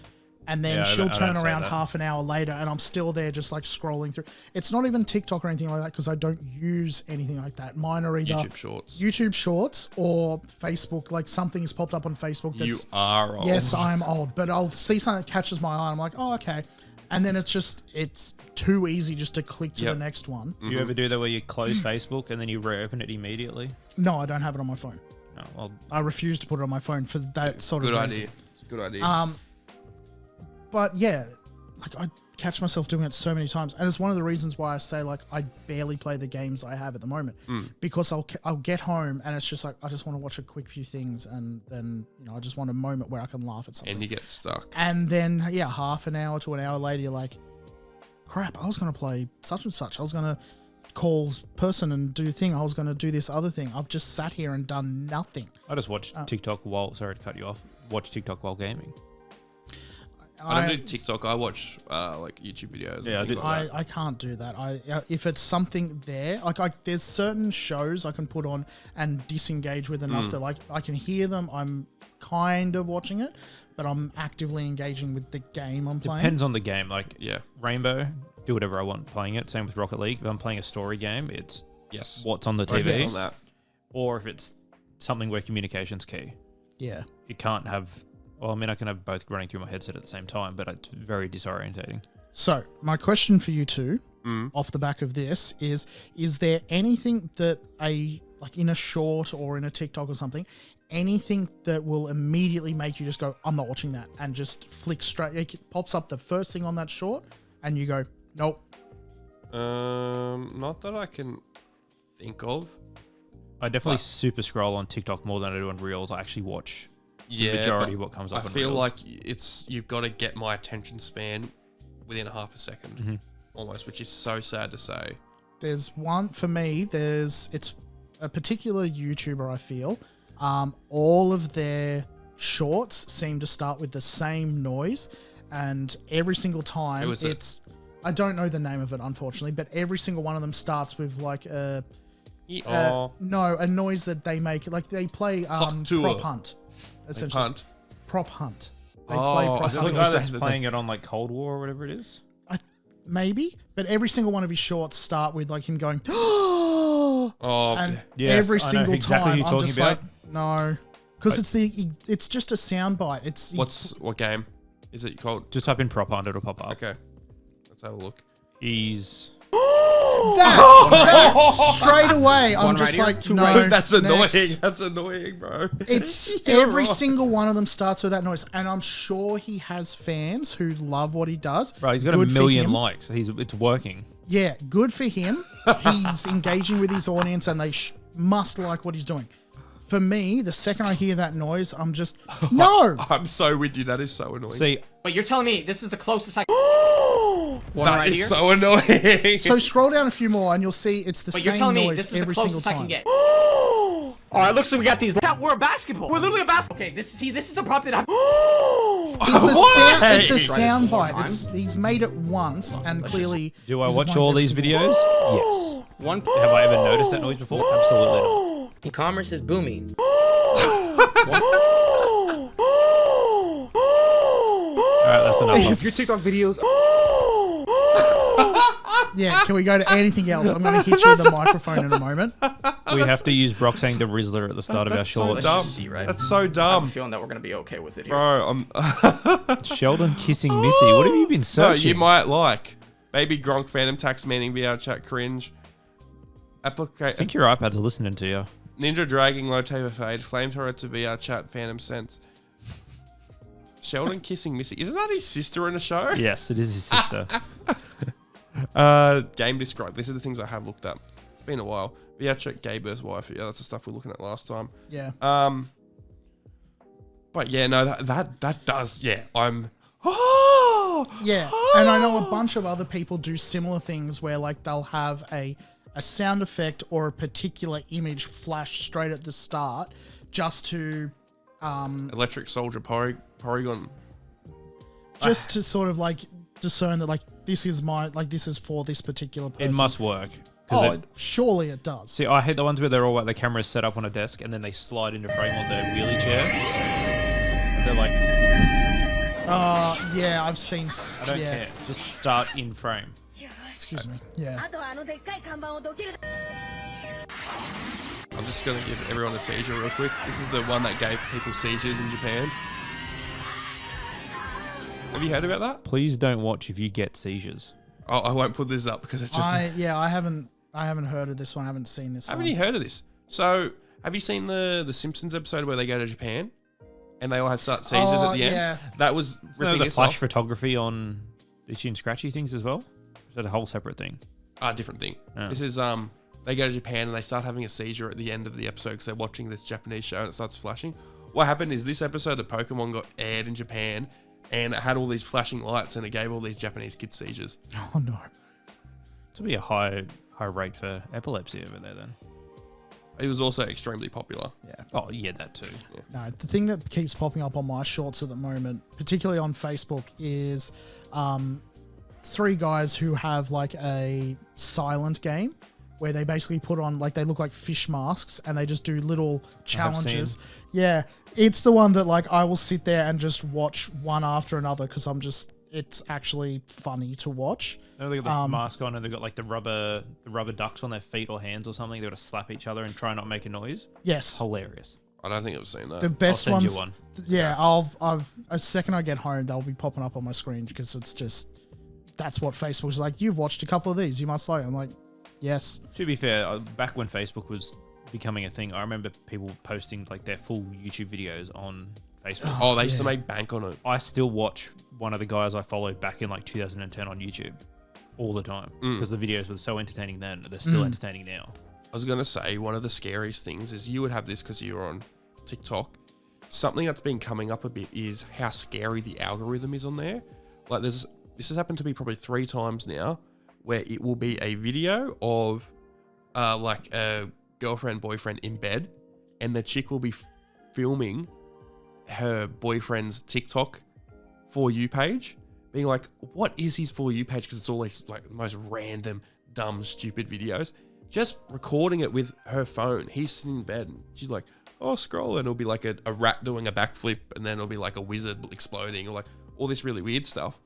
S3: And then
S2: Yeah,
S3: she'll
S2: I
S3: turn
S2: don't say
S3: around
S2: that.
S3: half an hour later and I'm still there just like scrolling through. It's not even TikTok or anything like that because I don't use anything like that. Mine are either
S1: YouTube Shorts.
S3: or Facebook. Like something has popped up on Facebook that's...
S1: You are old.
S3: Yes, I'm old. But I'll see something that catches my eye and I'm like, oh, okay. And then it's too easy just to click to the next one.
S2: Do you ever do that where you close Facebook and then you reopen it immediately?
S3: No, I don't have it on my phone.
S2: No, well,
S3: I refuse to put it on my phone for that sort of
S1: Good
S3: reason.
S1: idea. It's a good idea.
S3: But yeah, like I catch myself doing it so many times, and it's one of the reasons why I say like I barely play the games I have at the moment because I'll get home and it's just like I just want to watch a quick few things, and then I just want a moment where I can laugh at something.
S1: And you get stuck.
S3: And then half an hour to an hour later, you're like, crap, I was going to play such and such. I was going to call person and do thing. I was going to do this other thing. I've just sat here and done nothing.
S2: I just watch TikTok while... Sorry to cut you off. Watch TikTok while gaming.
S1: I don't do TikTok. I watch like YouTube videos.
S2: Yeah,
S1: and things like that.
S3: I can't do that. If it's something there, like there's certain shows I can put on and disengage with enough that like I can hear them. I'm kind of watching it, but I'm actively engaging with the game I'm playing.
S2: Depends on the game. Like
S1: Yeah.
S2: Rainbow, do whatever I want playing it. Same with Rocket League. If I'm playing a story game, it's
S1: Yes.
S2: what's on the
S1: I guess
S2: TV.
S1: on that.
S2: Or if it's something where communication's key.
S3: Yeah.
S2: It can't have... Well, I mean, I can have both running through my headset at the same time, but it's very disorientating.
S3: So my question for you two, off the back of this, is there anything that like in a short or in a TikTok or something, anything that will immediately make you just go, I'm not watching that, and just flick straight? It pops up the first thing on that short, and you go, nope.
S1: Not that I can think of.
S2: I definitely super scroll on TikTok more than I do on Reels. I actually watch the majority of what comes up
S1: I
S2: on
S1: feel
S2: Reels.
S1: like you've got to get my attention span within half a second, almost, which is so sad to say.
S3: There's one for me. It's a particular YouTuber. I feel all of their shorts seem to start with the same noise, and every single time
S1: Who is it?
S3: it's I don't know the name of it, unfortunately, but every single one of them starts with like a No, a noise that they make. Like they play prop hunt. Essentially. Prop hunt. They play prop
S2: Is it the
S3: hunt.
S2: guy that's playing it on like Cold War or whatever it is?
S3: Maybe, but every single one of his shorts start with like him going, and
S2: yes,
S3: every
S2: I know
S3: single
S2: exactly
S3: time
S2: who you're
S3: I'm
S2: talking
S3: just
S2: about.
S3: like, no, because it's just a sound bite.
S1: What game is it called?
S2: Just type in prop hunt, it'll pop up.
S1: Okay, let's have a look.
S2: He's
S3: that straight away. I'm just like, no,
S1: That's annoying.
S3: next.
S1: That's annoying, bro.
S3: It's
S1: You're
S3: every
S1: right.
S3: single one of them starts with that noise, and I'm sure he has fans who love what he does.
S2: bro. He's got
S3: Good
S2: a
S3: for
S2: million
S3: him.
S2: likes. It's working.
S3: Yeah, good for him. He's engaging with his audience, and they must like what he's doing. For me, the second I hear that noise, I'm just no.
S1: I'm so with you. That is so annoying.
S2: See,
S6: But you're telling me this is the closest I one
S1: that
S6: right
S1: is
S6: here?
S1: so annoying.
S3: So scroll down a few more, and you'll see it's the
S6: But you're
S3: same
S6: telling me
S3: noise
S6: this is the
S3: every single
S6: closest I
S3: time.
S6: can get. Alright, looks like we got these. We're a basketball. We're literally a basketball. Okay, this is the prop that I
S3: It's a sound
S6: More
S3: bite.
S6: time.
S3: He's made it once, and clearly.
S2: do I
S3: he's
S2: watch
S3: won
S2: all
S3: every
S2: these
S3: single
S2: videos? Yes.
S6: one.
S2: Have I ever noticed that noise before? Absolutely not.
S7: E-commerce is booming.
S2: Alright, that's enough.
S7: Your TikTok videos.
S3: Yeah, can we go to anything else? I'm going to hit you with the microphone in a moment.
S2: We have to use Brock saying the Rizzler at the start of our
S1: That's so
S2: shorts.
S1: dumb.
S6: just see, right?
S1: That's so
S6: I'm
S1: dumb,
S6: feeling that we're gonna be okay with it here.
S1: bro. I'm.
S2: Sheldon kissing Missy. What have you been
S1: No,
S2: searching?
S1: you might like Baby Gronk Phantom Tax Manning VR Chat cringe.
S2: I think your iPad's listening to you.
S1: Ninja Dragging Low Taper Fade Flamethrower to VR Chat Phantom Sense. Sheldon kissing Missy. Isn't that his sister in the show?
S2: Yes, it is his sister.
S1: Game described. These are the things I have looked up. It's been a while. VR Chat Gay Burst Wife. Yeah, that's the stuff we were looking at last time.
S3: Yeah.
S1: But yeah, no, that does. Yeah, I'm.
S3: Yeah, and I know a bunch of other people do similar things where like they'll have a sound effect or a particular image flash straight at the start just to
S1: Electric Soldier Porygon.
S3: just to sort of like discern that like this is for this particular person.
S2: It must work. 'Cause
S3: Oh, surely it does.
S2: see, I hate the ones where they're all like the camera's set up on a desk and then they slide into frame on the wheelie chair. They're like,
S3: Yeah, I've seen.
S2: I don't
S3: yeah.
S2: care. Just start in frame.
S3: Excuse me. Yeah.
S1: I'm just gonna give everyone a seizure real quick. This is the one that gave people seizures in Japan. Have you heard about that?
S2: Please don't watch if you get seizures.
S1: Oh, I won't put this up because it's just.
S3: I haven't heard of this one. I haven't seen this
S1: Haven't
S3: one.
S1: you heard of this? So, have you seen the Simpsons episode where they go to Japan and they all have seizures at the end?
S3: Yeah.
S1: That was ripping
S2: The
S1: us
S2: flash
S1: off.
S2: photography on Itchy and Scratchy things as well? Or is that a whole separate thing?
S1: Different thing.
S2: Oh.
S1: This is they go to Japan and they start having a seizure at the end of the episode because they're watching this Japanese show and it starts flashing. What happened is this episode of Pokemon got aired in Japan and it had all these flashing lights and it gave all these Japanese kids seizures.
S3: Oh no.
S2: It's be a high rate for epilepsy over there then.
S1: It was also extremely popular.
S2: Oh yeah, that too.
S3: No, the thing that keeps popping up on my shorts at the moment, particularly on Facebook, is 3 guys who have like a silent game where they basically put on like they look like fish masks and they just do little challenges. Yeah, it's the one that like I will sit there and just watch one after another because it's actually funny to watch.
S2: No, they got the mask on and they've got like the rubber ducks on their feet or hands or something. They've got to slap each other and try not make a noise.
S3: Yes,
S2: Hilarious.
S1: I don't think I've seen that.
S3: the best
S2: I'll send
S3: ones.
S2: you one.
S3: Yeah, I've a second I get home, they'll be popping up on my screen because it's just that's what Facebook's like. You've watched a couple of these, you must like. I'm like, yes.
S2: To be fair, back when Facebook was becoming a thing, I remember people posting like their full YouTube videos on Facebook.
S1: Oh, they used to make bank on it.
S2: I still watch one of the guys I followed back in like 2010 on YouTube all the time because the videos were so entertaining then. They're still entertaining now.
S1: I was going to say, one of the scariest things is you would have this because you were on TikTok. Something that's been coming up a bit is how scary the algorithm is on there. Like this has happened to me probably 3 times now where it will be a video of like a girlfriend, boyfriend in bed and the chick will be filming her boyfriend's TikTok For You page, being like, what is his For You page? Because it's always like the most random, dumb, stupid videos. just recording it with her phone. He's sitting in bed and she's like, oh, scroll. And it'll be like a rat doing a backflip, and then it'll be like a wizard exploding, or like all this really weird stuff.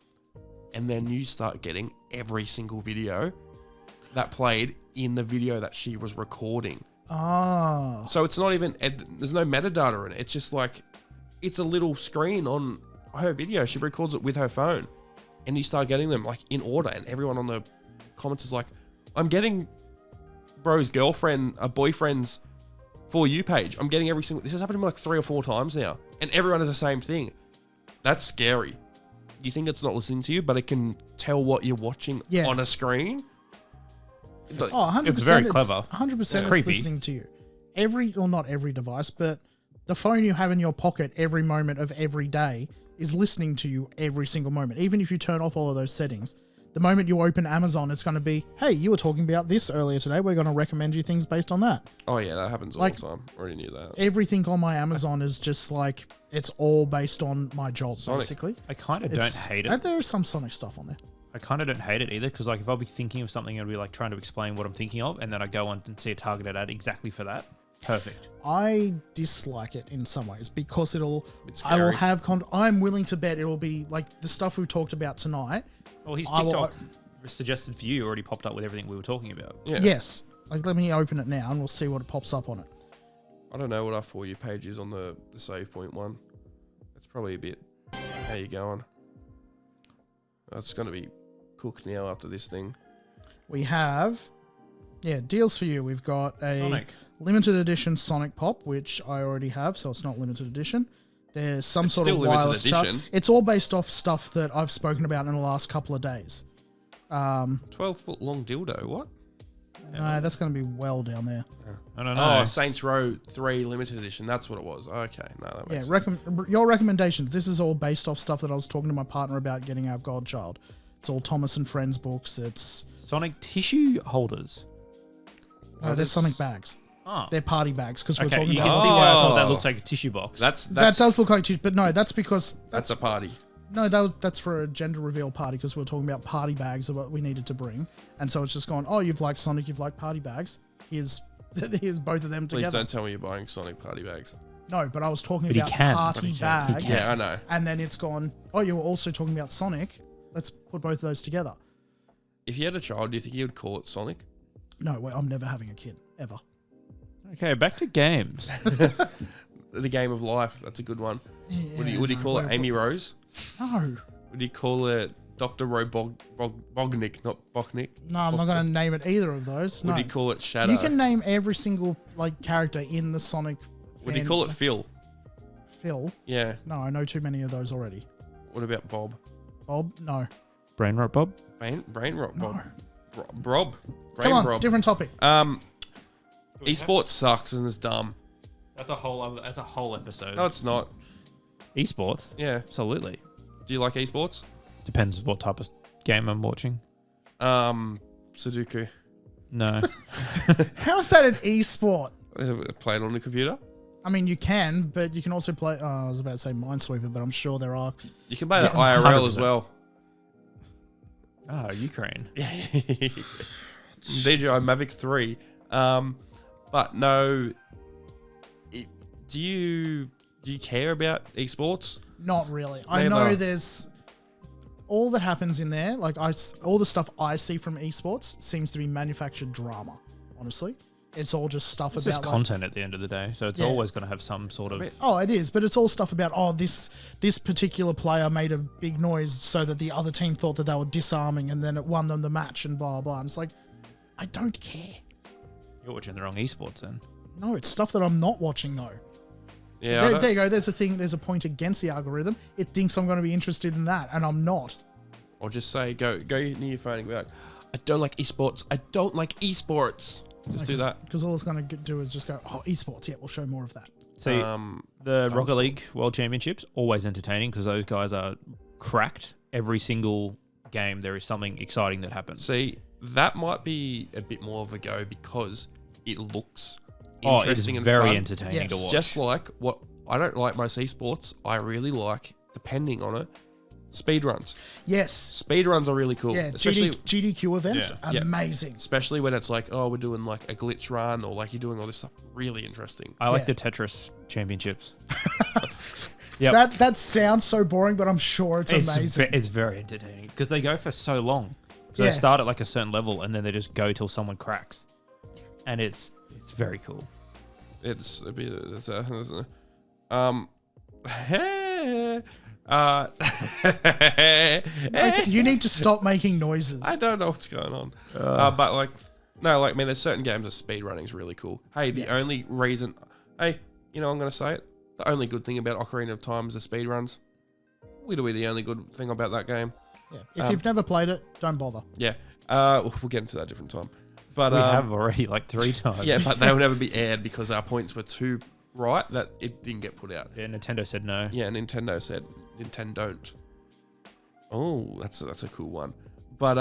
S1: And then you start getting every single video that played in the video that she was recording.
S3: Ah.
S1: So it's not even, there's no metadata in it. It's just like, it's a little screen on her video. She records it with her phone. And you start getting them like in order. And everyone on the comments is like, I'm getting bro's girlfriend, a boyfriend's For You page. I'm getting every single, this has happened to me like 3 or 4 times now. And everyone has the same thing. That's scary. You think it's not listening to you, but it can tell what you're watching on a screen.
S3: Oh, 100%.
S2: It's very clever.
S3: 100%
S2: It's
S3: it's
S2: creepy.
S3: listening to you. Not every device, but the phone you have in your pocket every moment of every day is listening to you every single moment. Even if you turn off all of those settings, the moment you open Amazon, it's going to be, hey, you were talking about this earlier today. We're going to recommend you things based on that.
S1: Oh yeah, that happens all
S3: Like,
S1: the time. I already knew that.
S3: Everything on my Amazon is just like, it's all based on my job,
S1: Sonic.
S3: basically.
S2: I kind of don't hate
S3: And
S2: it.
S3: there is some Sonic stuff on there.
S2: I kind of don't hate it either, because like if I'll be thinking of something and be like trying to explain what I'm thinking of, and then I go on and see a targeted ad exactly for that. Perfect.
S3: I dislike it in some ways because I will
S1: scary.
S3: have I'm willing to bet it will be like the stuff we talked about tonight.
S2: Well, his
S3: I will-
S2: TikTok suggested for you already popped up with everything we were talking about.
S1: Yeah.
S3: Yes. Like, let me open it now and we'll see what pops up on it.
S1: I don't know what our For You page is on the save point one. It's probably a bit, how you going? It's going to be cooked now after this thing.
S3: We have, deals for you. We've got a
S2: Sonic.
S3: limited edition Sonic Pop, which I already have, so it's not limited edition. There's some
S1: It's
S3: sort of
S1: still limited
S3: wireless charge.
S1: edition.
S3: It's all based off stuff that I've spoken about in the last couple of days.
S1: 12-foot long dildo, what?
S3: No, that's going to be well down there.
S2: I don't know.
S1: Oh, Saints Row 3 limited edition. That's what it was. Okay, no, that makes sense.
S3: Your recommendations. This is all based off stuff that I was talking to my partner about getting our godchild. It's all Thomas and Friends books. It's
S2: Sonic tissue holders.
S3: no, they're Sonic bags.
S2: Oh.
S3: They're party bags because we're
S2: Okay,
S3: talking
S2: you
S3: about.
S2: can see why I thought
S1: Oh.
S2: that looks like a tissue box.
S1: That
S3: Does look like, but no, that's because
S1: that's a party.
S3: no, that's for a gender reveal party because we're talking about party bags of what we needed to bring, and so it's just gone. Oh, you've liked Sonic, you've liked party bags. Here's both of them
S1: Please
S3: together.
S1: don't tell me you're buying Sonic party bags.
S3: No, but I was talking
S2: But he
S3: about
S2: can.
S3: party
S2: But he can. He
S3: bags.
S2: can.
S1: Yeah, I know.
S3: And then it's gone. Oh, you were also talking about Sonic. Let's put both of those together.
S1: If you had a child, do you think you would call it Sonic?
S3: No, wait, I'm never having a kid ever.
S2: Okay, back to games.
S1: The game of life. That's a good one.
S3: Yeah,
S1: Would you call it Amy Rose?
S3: No.
S1: Would you call it Dr. Bognick, not Boknick?
S3: No, I'm not going to name it either of those.
S1: Would
S3: No.
S1: you call it Shadow?
S3: You can name every single like character in the Sonic.
S1: Would you call it Phil?
S3: Phil?
S1: Yeah.
S3: No, I know too many of those already.
S1: What about Bob?
S3: Bob? No.
S2: Brain rot, Bob.
S1: Brain rot,
S3: No.
S1: Bob. Rob. Brain
S3: Come on,
S1: Rob.
S3: different topic.
S1: Esports sucks and it's dumb.
S2: That's a whole episode.
S1: No, it's not.
S2: Esports?
S1: Yeah.
S2: Absolutely.
S1: Do you like esports?
S2: Depends what type of game I'm watching.
S1: Sudoku.
S2: No.
S3: How is that an e-sport?
S1: Play it on the computer.
S3: I mean, you can, but you can also play. I was about to say Minesweeper, but I'm sure there are.
S1: You can play that
S3: Yeah.
S1: IRL as
S2: 100%.
S1: well.
S2: Ah, Ukraine.
S1: DJI Mavic 3. But no. Do you care about esports?
S3: Not really. I
S1: Never.
S3: know there's all that happens in there. Like all the stuff I see from esports seems to be manufactured drama. Honestly, it's all just stuff
S2: It's
S3: about
S2: just
S3: like,
S2: content at the end of the day, so it's
S3: Yeah.
S2: always going to have some sort of.
S3: Oh, it is, but it's all stuff about this particular player made a big noise so that the other team thought that they were disarming, and then it won them the match and blah blah. And it's like, I don't care.
S2: You're watching the wrong esports then.
S3: No, it's stuff that I'm not watching though.
S1: Yeah. I don't-
S3: There you go. There's a thing. There's a point against the algorithm. It thinks I'm going to be interested in that, and I'm not.
S1: Or just say, go near your phone and be like, I don't like esports. I don't like esports. Just do that.
S3: Because all it's going to do is just go, oh, esports. Yeah, we'll show more of that.
S2: So the Rocket League World Championships, always entertaining because those guys are cracked. Every single game, there is something exciting that happens.
S1: See, that might be a bit more of a go because it looks
S2: It's
S1: interesting and
S2: very
S1: fun.
S2: entertaining to
S3: Yes.
S2: watch.
S1: Just like what I don't like most esports, I really like, depending on it, Speed runs.
S3: Yes.
S1: Speed runs are really cool.
S3: Yeah,
S1: Especially,
S3: GDQ events,
S2: Yeah.
S3: amazing.
S1: especially when it's like, oh, we're doing like a glitch run or like you're doing all this stuff. Really interesting.
S2: I like
S3: Yeah.
S2: the Tetris championships. Yep.
S3: That sounds so boring, but I'm sure it's amazing.
S2: It's very entertaining because they go for so long. So
S3: Yeah.
S2: they start at like a certain level and then they just go till someone cracks, and it's very cool.
S1: It's a bit.
S3: Okay, you need to stop making noises.
S1: I don't know what's going on. But like, no, like, man, there's certain games that speed running is really cool. Hey, the only reason, I'm going to say it. The only good thing about Ocarina of Time is the speed runs. Literally the only good thing about that game.
S3: Yeah. If you've never played it, don't bother.
S1: Yeah. We'll get into that different time. But
S2: We have already like 3 times.
S1: yeah, but they will never be aired because our points were too right that it didn't get put out.
S2: Yeah, Nintendo said no.
S1: Yeah, Nintendo said Nintendo don't. Oh, that's a cool one. But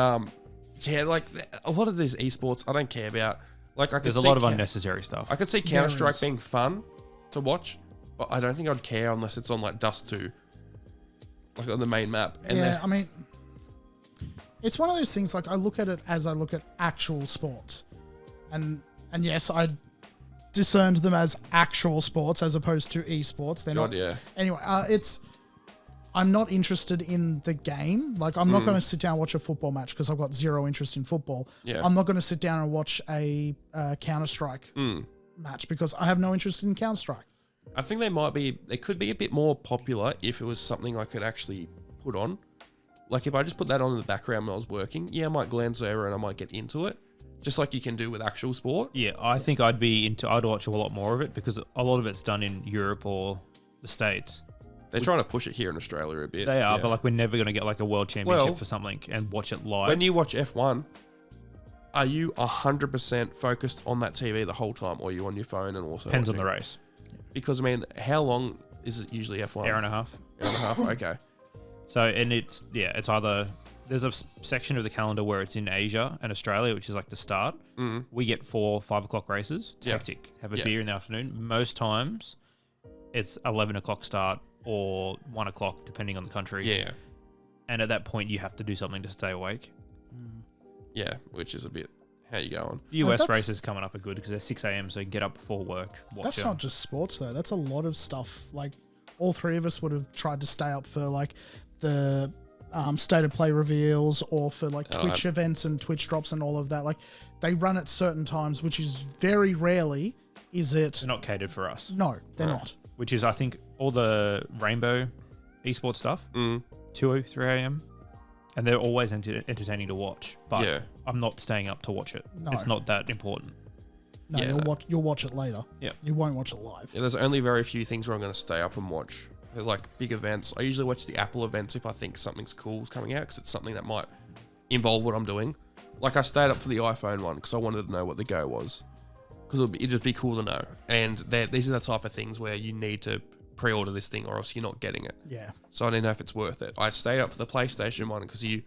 S1: yeah, like a lot of these esports, I don't care about. Like I could
S2: There's a
S1: see
S2: lot of unnecessary stuff.
S1: I could see
S3: There
S1: Counter-Strike
S3: is.
S1: being fun to watch, but I don't think I'd care unless it's on like Dust 2, like on the main map. And
S3: Yeah, I mean, it's one of those things. Like I look at it as I look at actual sports, and yes, I discerned them as actual sports as opposed to esports. They're
S1: God,
S3: not.
S1: yeah.
S3: Anyway, I'm not interested in the game. Like I'm not going to sit down and watch a football match because I've got zero interest in football.
S1: Yeah.
S3: I'm not going to sit down and watch a Counter-Strike match because I have no interest in Counter-Strike.
S1: I think they could be a bit more popular if it was something I could actually put on. Like if I just put that on in the background when I was working, I might glance over and I might get into it, just like you can do with actual sport.
S2: Yeah, I think I'd watch a lot more of it because a lot of it's done in Europe or the States.
S1: They're trying to push it here in Australia a bit.
S2: They are,
S1: yeah.
S2: but like we're never going to get like a world championship
S1: Well,
S2: for something and watch it live.
S1: When you watch F1, are you 100% focused on that TV the whole time, or are you on your phone and also
S2: Depends on
S1: watching?
S2: the race.
S1: Because I mean, how long is it usually F1?
S2: Hour and a half.
S1: Hour and a half. Okay.
S2: So, and it's either there's a section of the calendar where it's in Asia and Australia, which is like the start. We get 4 5 o'clock races. It's
S1: Yeah.
S2: hectic. Have a
S1: Yeah.
S2: beer in the afternoon. Most times, it's 11 o'clock start or 1 o'clock, depending on the country.
S1: Yeah.
S2: And at that point, you have to do something to stay awake.
S1: Yeah. Which is a bit. How you going?
S2: The US
S3: that's-
S2: races coming up are good because they're 6 a.m. So you can get up before work. Watch
S3: That's
S2: them.
S3: not just sports though. That's a lot of stuff. Like all 3 of us would have tried to stay up for like the state of play reveals or for like Twitch events and Twitch drops and all of that. Like they run at certain times, which is very rarely. Is it?
S2: They're not catered for us.
S3: No, they're not.
S2: Which is, I think, all the Rainbow esports stuff, 2 3 a.m. And they're always entertaining to watch. But
S1: Yeah.
S2: I'm not staying up to watch it.
S3: No.
S2: It's not that important.
S3: No,
S1: Yeah.
S3: you'll watch it later.
S2: Yeah.
S3: You won't watch it live.
S1: Yeah, there's only very few things where I'm going to stay up and watch. There's like big events. I usually watch the Apple events if I think something's cool is coming out because it's something that might involve what I'm doing. Like I stayed up for the iPhone one because I wanted to know what the Go was. Because it'd just be cool to know. And these are the type of things where you need to pre-order this thing or else you're not getting it.
S3: Yeah.
S1: So I didn't know if it's worth it. I stayed up for the PlayStation one because you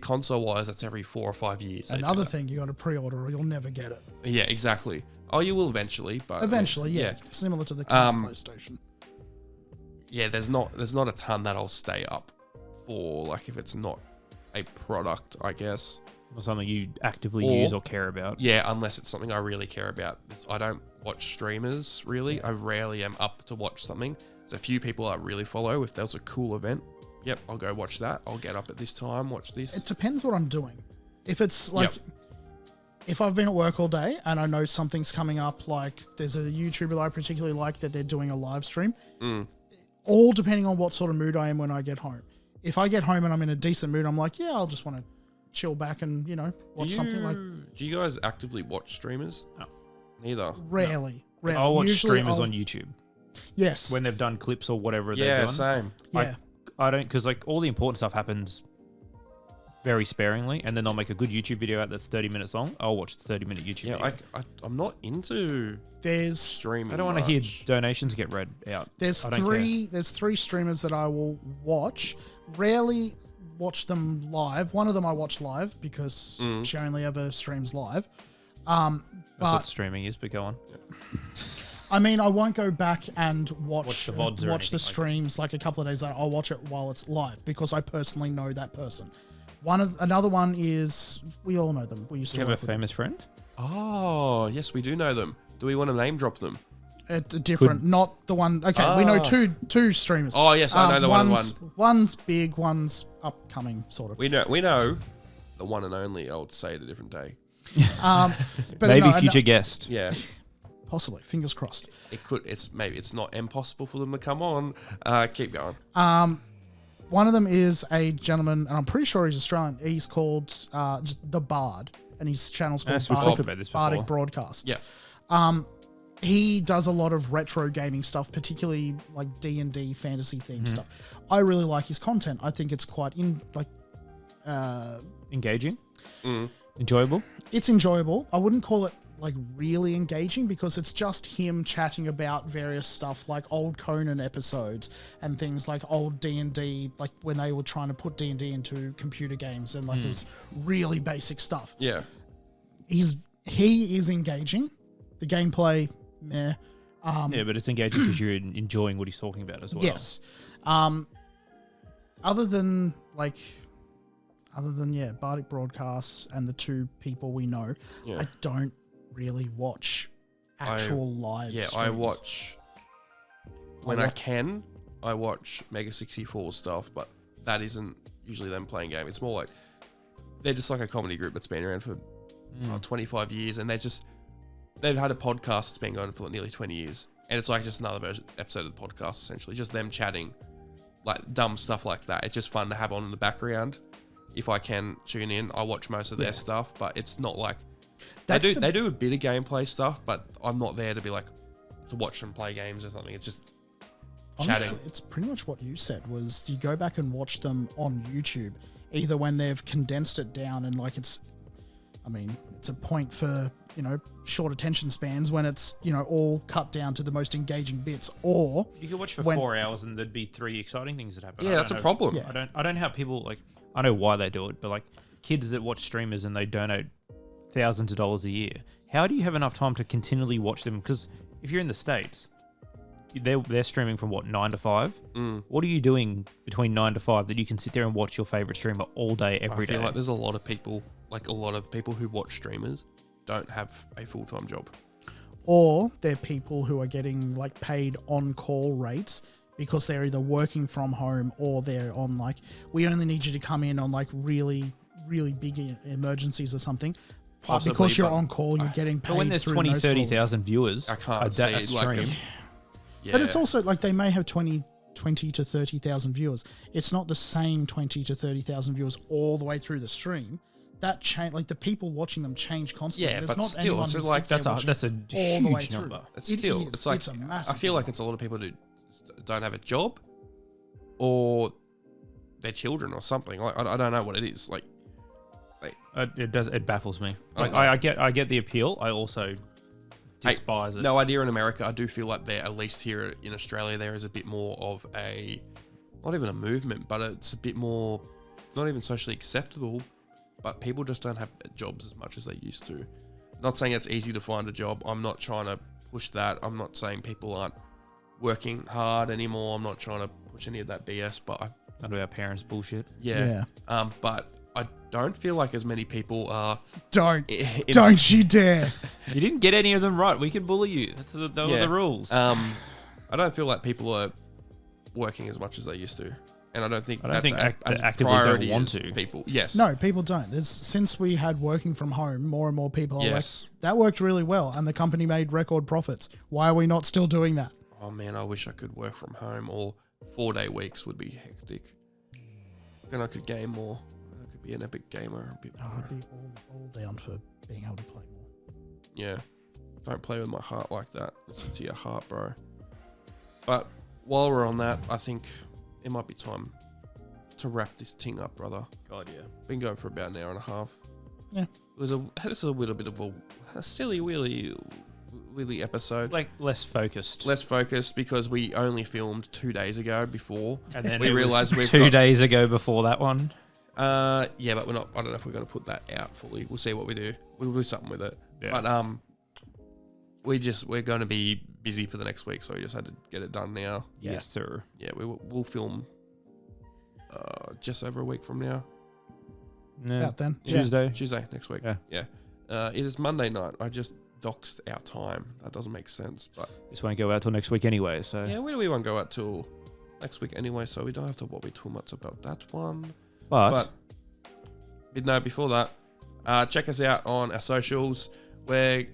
S1: console-wise, that's every 4 or 5 years. they do
S3: Another
S1: that.
S3: thing you got to pre-order or you'll never get it.
S1: Yeah, exactly. Oh, you will eventually, but
S3: Eventually, yeah. It's similar to the current PlayStation.
S1: Yeah, there's not a ton that I'll stay up for, like if it's not a product, I guess.
S2: Or something you actively
S1: Or-
S2: use or care about.
S1: Yeah, unless it's something I really care about. I don't watch streamers really. I rarely am up to watch something. There's a few people I really follow. If there's a cool event, yep, I'll go watch that. I'll get up at this time, watch this.
S3: It depends what I'm doing. If it's like,
S1: Yep.
S3: if I've been at work all day and I know something's coming up, like there's a YouTuber I particularly like that they're doing a live stream, all depending on what sort of mood I am when I get home. If I get home and I'm in a decent mood, I'm like, yeah, I'll just want to chill back and, watch something like
S1: Do you guys actively watch streamers?
S2: No.
S1: Neither.
S3: rarely.
S2: I'll watch
S3: Usually
S2: streamers
S3: I'll-
S2: on YouTube
S3: Yes.
S2: when they've done clips or whatever they've
S1: Yeah,
S2: done.
S1: same.
S3: yeah.
S2: I don't, because like all the important stuff happens very sparingly, and then they'll make a good YouTube video out that's 30 minutes long. I'll watch the 30-minute YouTube
S1: Yeah,
S2: video.
S1: I'm not into
S3: There's
S1: streaming.
S2: I don't want to hear
S1: much.
S2: donations get read out.
S3: There's
S2: I don't
S3: three streamers that I will watch. Rarely watch them live. One of them I watch live because she only ever streams live.
S2: That's what
S3: But
S2: streaming is, but go on.
S3: I mean, I won't go back and watch
S2: the VODs or anything
S3: the
S2: like
S3: streams like a couple of days later. I'll watch it while it's live because I personally know that person. Another one is, we all know them. We used
S2: Do
S3: to
S2: you have
S3: work
S2: a
S3: with them.
S2: famous friend?
S1: Oh, yes, we do know them. Do we want to name drop them?
S3: Different, not the one. Okay, we know two streamers.
S1: Oh, yes, I know the one.
S3: One's big, one's upcoming, sort of.
S1: We know the one and only. I'll say it a different day.
S3: But
S2: Maybe
S3: no,
S2: future guest.
S1: Yeah.
S3: possibly. Fingers crossed.
S1: Maybe it's not impossible for them to come on. Keep going.
S3: One of them is a gentleman, and I'm pretty sure he's Australian. He's called just The Bard, and his channel's called
S2: Yes, we've talked about this before.
S3: Bardic Broadcasts.
S1: Yeah.
S3: He does a lot of retro gaming stuff, particularly like D&D fantasy themed stuff. I really like his content. I think it's quite
S2: Engaging? Enjoyable?
S3: it's enjoyable. I wouldn't call it like really engaging because it's just him chatting about various stuff like old Conan episodes and things like old D&D, like when they were trying to put D&D into computer games and like it was really basic stuff.
S1: Yeah.
S3: He is engaging. The gameplay, meh.
S2: Yeah, but it's engaging because you're enjoying what he's talking about as well.
S3: Yes. Other than Bardic Broadcasts and the two people we know,
S1: Yeah.
S3: I don't really watch actual live
S1: Yeah,
S3: streams.
S1: I watch when I can. I watch Mega 64 stuff, but that isn't usually them playing game. It's more like they're just like a comedy group that's been around for 25 years, and they've had a podcast that's been going for like nearly 20 years, and it's like just another episode of the podcast essentially, just them chatting like dumb stuff like that. It's just fun to have on in the background. If I can tune in, I watch most of their stuff, but it's not like they do a bit of gameplay stuff, but I'm not there to be like to watch them play games or something. It's just
S3: Honestly,
S1: chatting.
S3: it's pretty much what you said. Was you go back and watch them on YouTube, either when they've condensed it down and like it's a point for short attention spans when it's all cut down to the most engaging bits, or
S2: You could watch for
S3: when-
S2: 4 hours and there'd be 3 exciting things that happen.
S1: Yeah,
S2: I
S1: that's
S2: don't
S1: a
S2: know-
S1: problem.
S3: Yeah.
S2: I don't know how people like. I know why they do it, but like kids that watch streamers and they donate thousands of dollars a year. How do you have enough time to continually watch them? Because if you're in the States, they're streaming from 9 to 5. What are you doing between 9 to 5 that you can sit there and watch your favorite streamer all day, every
S1: I feel
S2: day?
S1: like there's a lot of people who watch streamers don't have a full-time job.
S3: or they're people who are getting like paid on-call rates because they're either working from home or they're on like, we only need you to come in on like really, really big emergencies or something. But
S1: Possibly,
S3: because you're
S1: but-
S3: on call, you're getting paid.
S2: But when there's
S3: through
S2: 20,
S3: nose floor.
S2: 30,000 viewers,
S1: I can't
S2: a
S1: see
S2: a
S1: it like
S2: stream.
S1: Yeah.
S3: But it's also like they may have 20 to 30,000 viewers. It's not the same 20 to 30,000 viewers all the way through the stream. That change, like the people watching them change constantly.
S1: Yeah,
S3: There's
S1: but
S3: not
S1: still,
S3: anyone
S1: it's
S3: who
S1: like
S3: sits there
S2: that's a
S3: watching all the way
S2: huge
S3: through.
S2: number.
S1: It's
S3: It
S1: still,
S3: is.
S1: it's like
S3: It's a
S1: I
S3: massive
S1: feel like it's a lot of people who don't have a job, or their children or something. Like I don't know what it is. Like
S2: It baffles me. Like
S1: Okay.
S2: I get the appeal. I also despise it.
S1: no idea in America. I do feel like there, at least here in Australia, there is a bit more of a, not even a movement, but it's a bit more, not even socially acceptable. But people just don't have jobs as much as they used to. Not saying it's easy to find a job. I'm not trying to push that. I'm not saying people aren't working hard anymore. I'm not trying to push any of that BS. But
S2: None of our parents bullshit.
S1: yeah. But I don't feel like as many people are.
S3: Don't you dare.
S2: You didn't get any of them right. We can bully you. Those are the rules.
S1: I don't feel like people are working as much as they used to, and I don't think
S2: I don't think
S1: as
S2: actively don't
S1: priority
S2: want
S1: as
S2: to.
S1: People, yes,
S3: No, people don't. Since we had working from home, more and more people are
S1: Yes.
S3: like, that worked really well and the company made record profits. Why are we not still doing that?
S1: Oh man, I wish I could work from home, or 4-day weeks would be hectic. Then I could game more. I could be an epic gamer a bit more.
S3: I'd be all down for being able to play more.
S1: Yeah, don't play with my heart like that. Listen to your heart, bro. But while we're on that, I think it might be time to wrap this thing up, brother.
S2: God, yeah.
S1: Been going for about an hour and a half.
S3: Yeah.
S1: This is a little bit of a silly willy episode.
S2: Like less focused.
S1: Less focused because we only filmed 2 days ago before.
S2: And then
S1: we
S2: it was
S1: realized we've
S2: 2
S1: got,
S2: days ago before that one.
S1: yeah, but we're not. I don't know if we're going to put that out fully. We'll see what we do. We'll do something with it.
S2: Yeah.
S1: But we're going to be busy for the next week, so we just had to get it done now.
S2: Yes, sir.
S1: Yeah, we'll film just over a week from now.
S2: Yeah.
S3: About then.
S2: Tuesday.
S1: Next week.
S2: Yeah.
S1: It is Monday night. I just doxed our time. That doesn't make sense, but
S2: This won't go out till next week anyway. So
S1: yeah, we won't go out till next week anyway, so we don't have to worry too much about that one.
S2: but
S1: No, before that, check us out on our socials. We've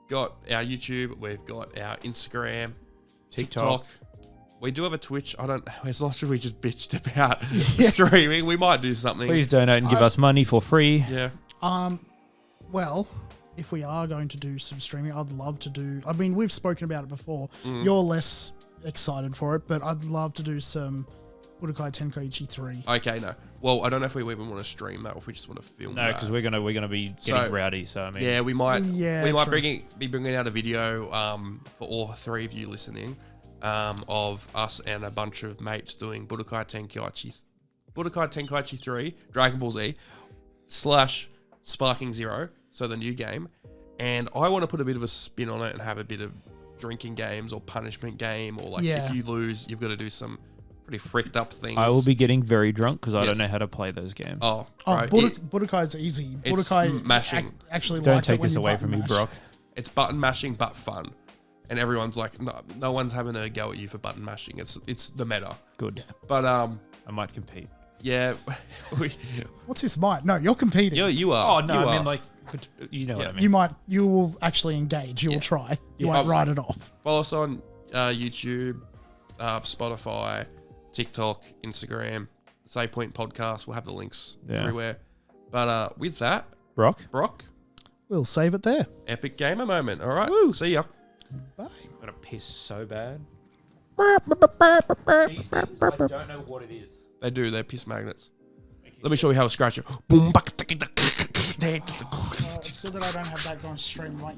S1: got our YouTube, we've got our Instagram, TikTok. We do have a Twitch. It's not sure we just bitched about streaming. We might do something.
S2: please donate and give us money for free.
S1: Yeah.
S3: Well, if we are going to do some streaming, I'd love to do. I mean, we've spoken about it before. You're less excited for it, but I'd love to do some Budokai Tenkaichi 3.
S1: Okay, no. Well, I don't know if we even want to stream that or if we just want to film
S2: No,
S1: that.
S2: because we're gonna be getting rowdy. So I mean,
S1: Yeah, we might.
S3: Yeah,
S1: we might
S3: true.
S1: be bringing out a video for all three of you listening of us and a bunch of mates doing Budokai Tenkaichi 3 Dragon Ball Z / Sparking Zero, so the new game. And I want to put a bit of a spin on it and have a bit of drinking games or punishment game, or like if you lose, you've got to do some pretty freaked up things.
S2: I will be getting very drunk because I don't know how to play those games.
S1: Oh,
S3: Oh,
S1: right.
S3: Budokai's easy.
S1: it's
S3: Budokai
S1: mashing.
S3: actually
S2: Don't
S3: likes it
S2: take
S3: when
S2: this
S3: you
S2: away
S3: button
S2: from me,
S3: mash.
S2: Brock.
S1: It's button mashing but fun, and everyone's like, no one's having a go at you for button mashing. It's the meta.
S2: Good.
S1: But
S2: I might compete.
S1: yeah,
S3: What's this might? No, you're competing.
S1: you are.
S2: Oh no,
S1: you
S2: I
S1: are.
S2: mean like, you know what I mean.
S3: You will actually engage. You will try. You
S2: Yes.
S3: won't write it off.
S1: Follow us on YouTube, Spotify, TikTok, Instagram. Say Point Podcast. We'll have the links everywhere. But with that,
S2: Brock.
S3: We'll save it there.
S1: epic gamer moment. All right. See ya.
S3: Bye.
S2: I'm gonna piss so bad.
S3: Bye.
S2: These things, I don't know what it is.
S1: They do. They're piss magnets. Let me show you how to scratch it. Boom.
S3: It's good that I don't have that going straight in my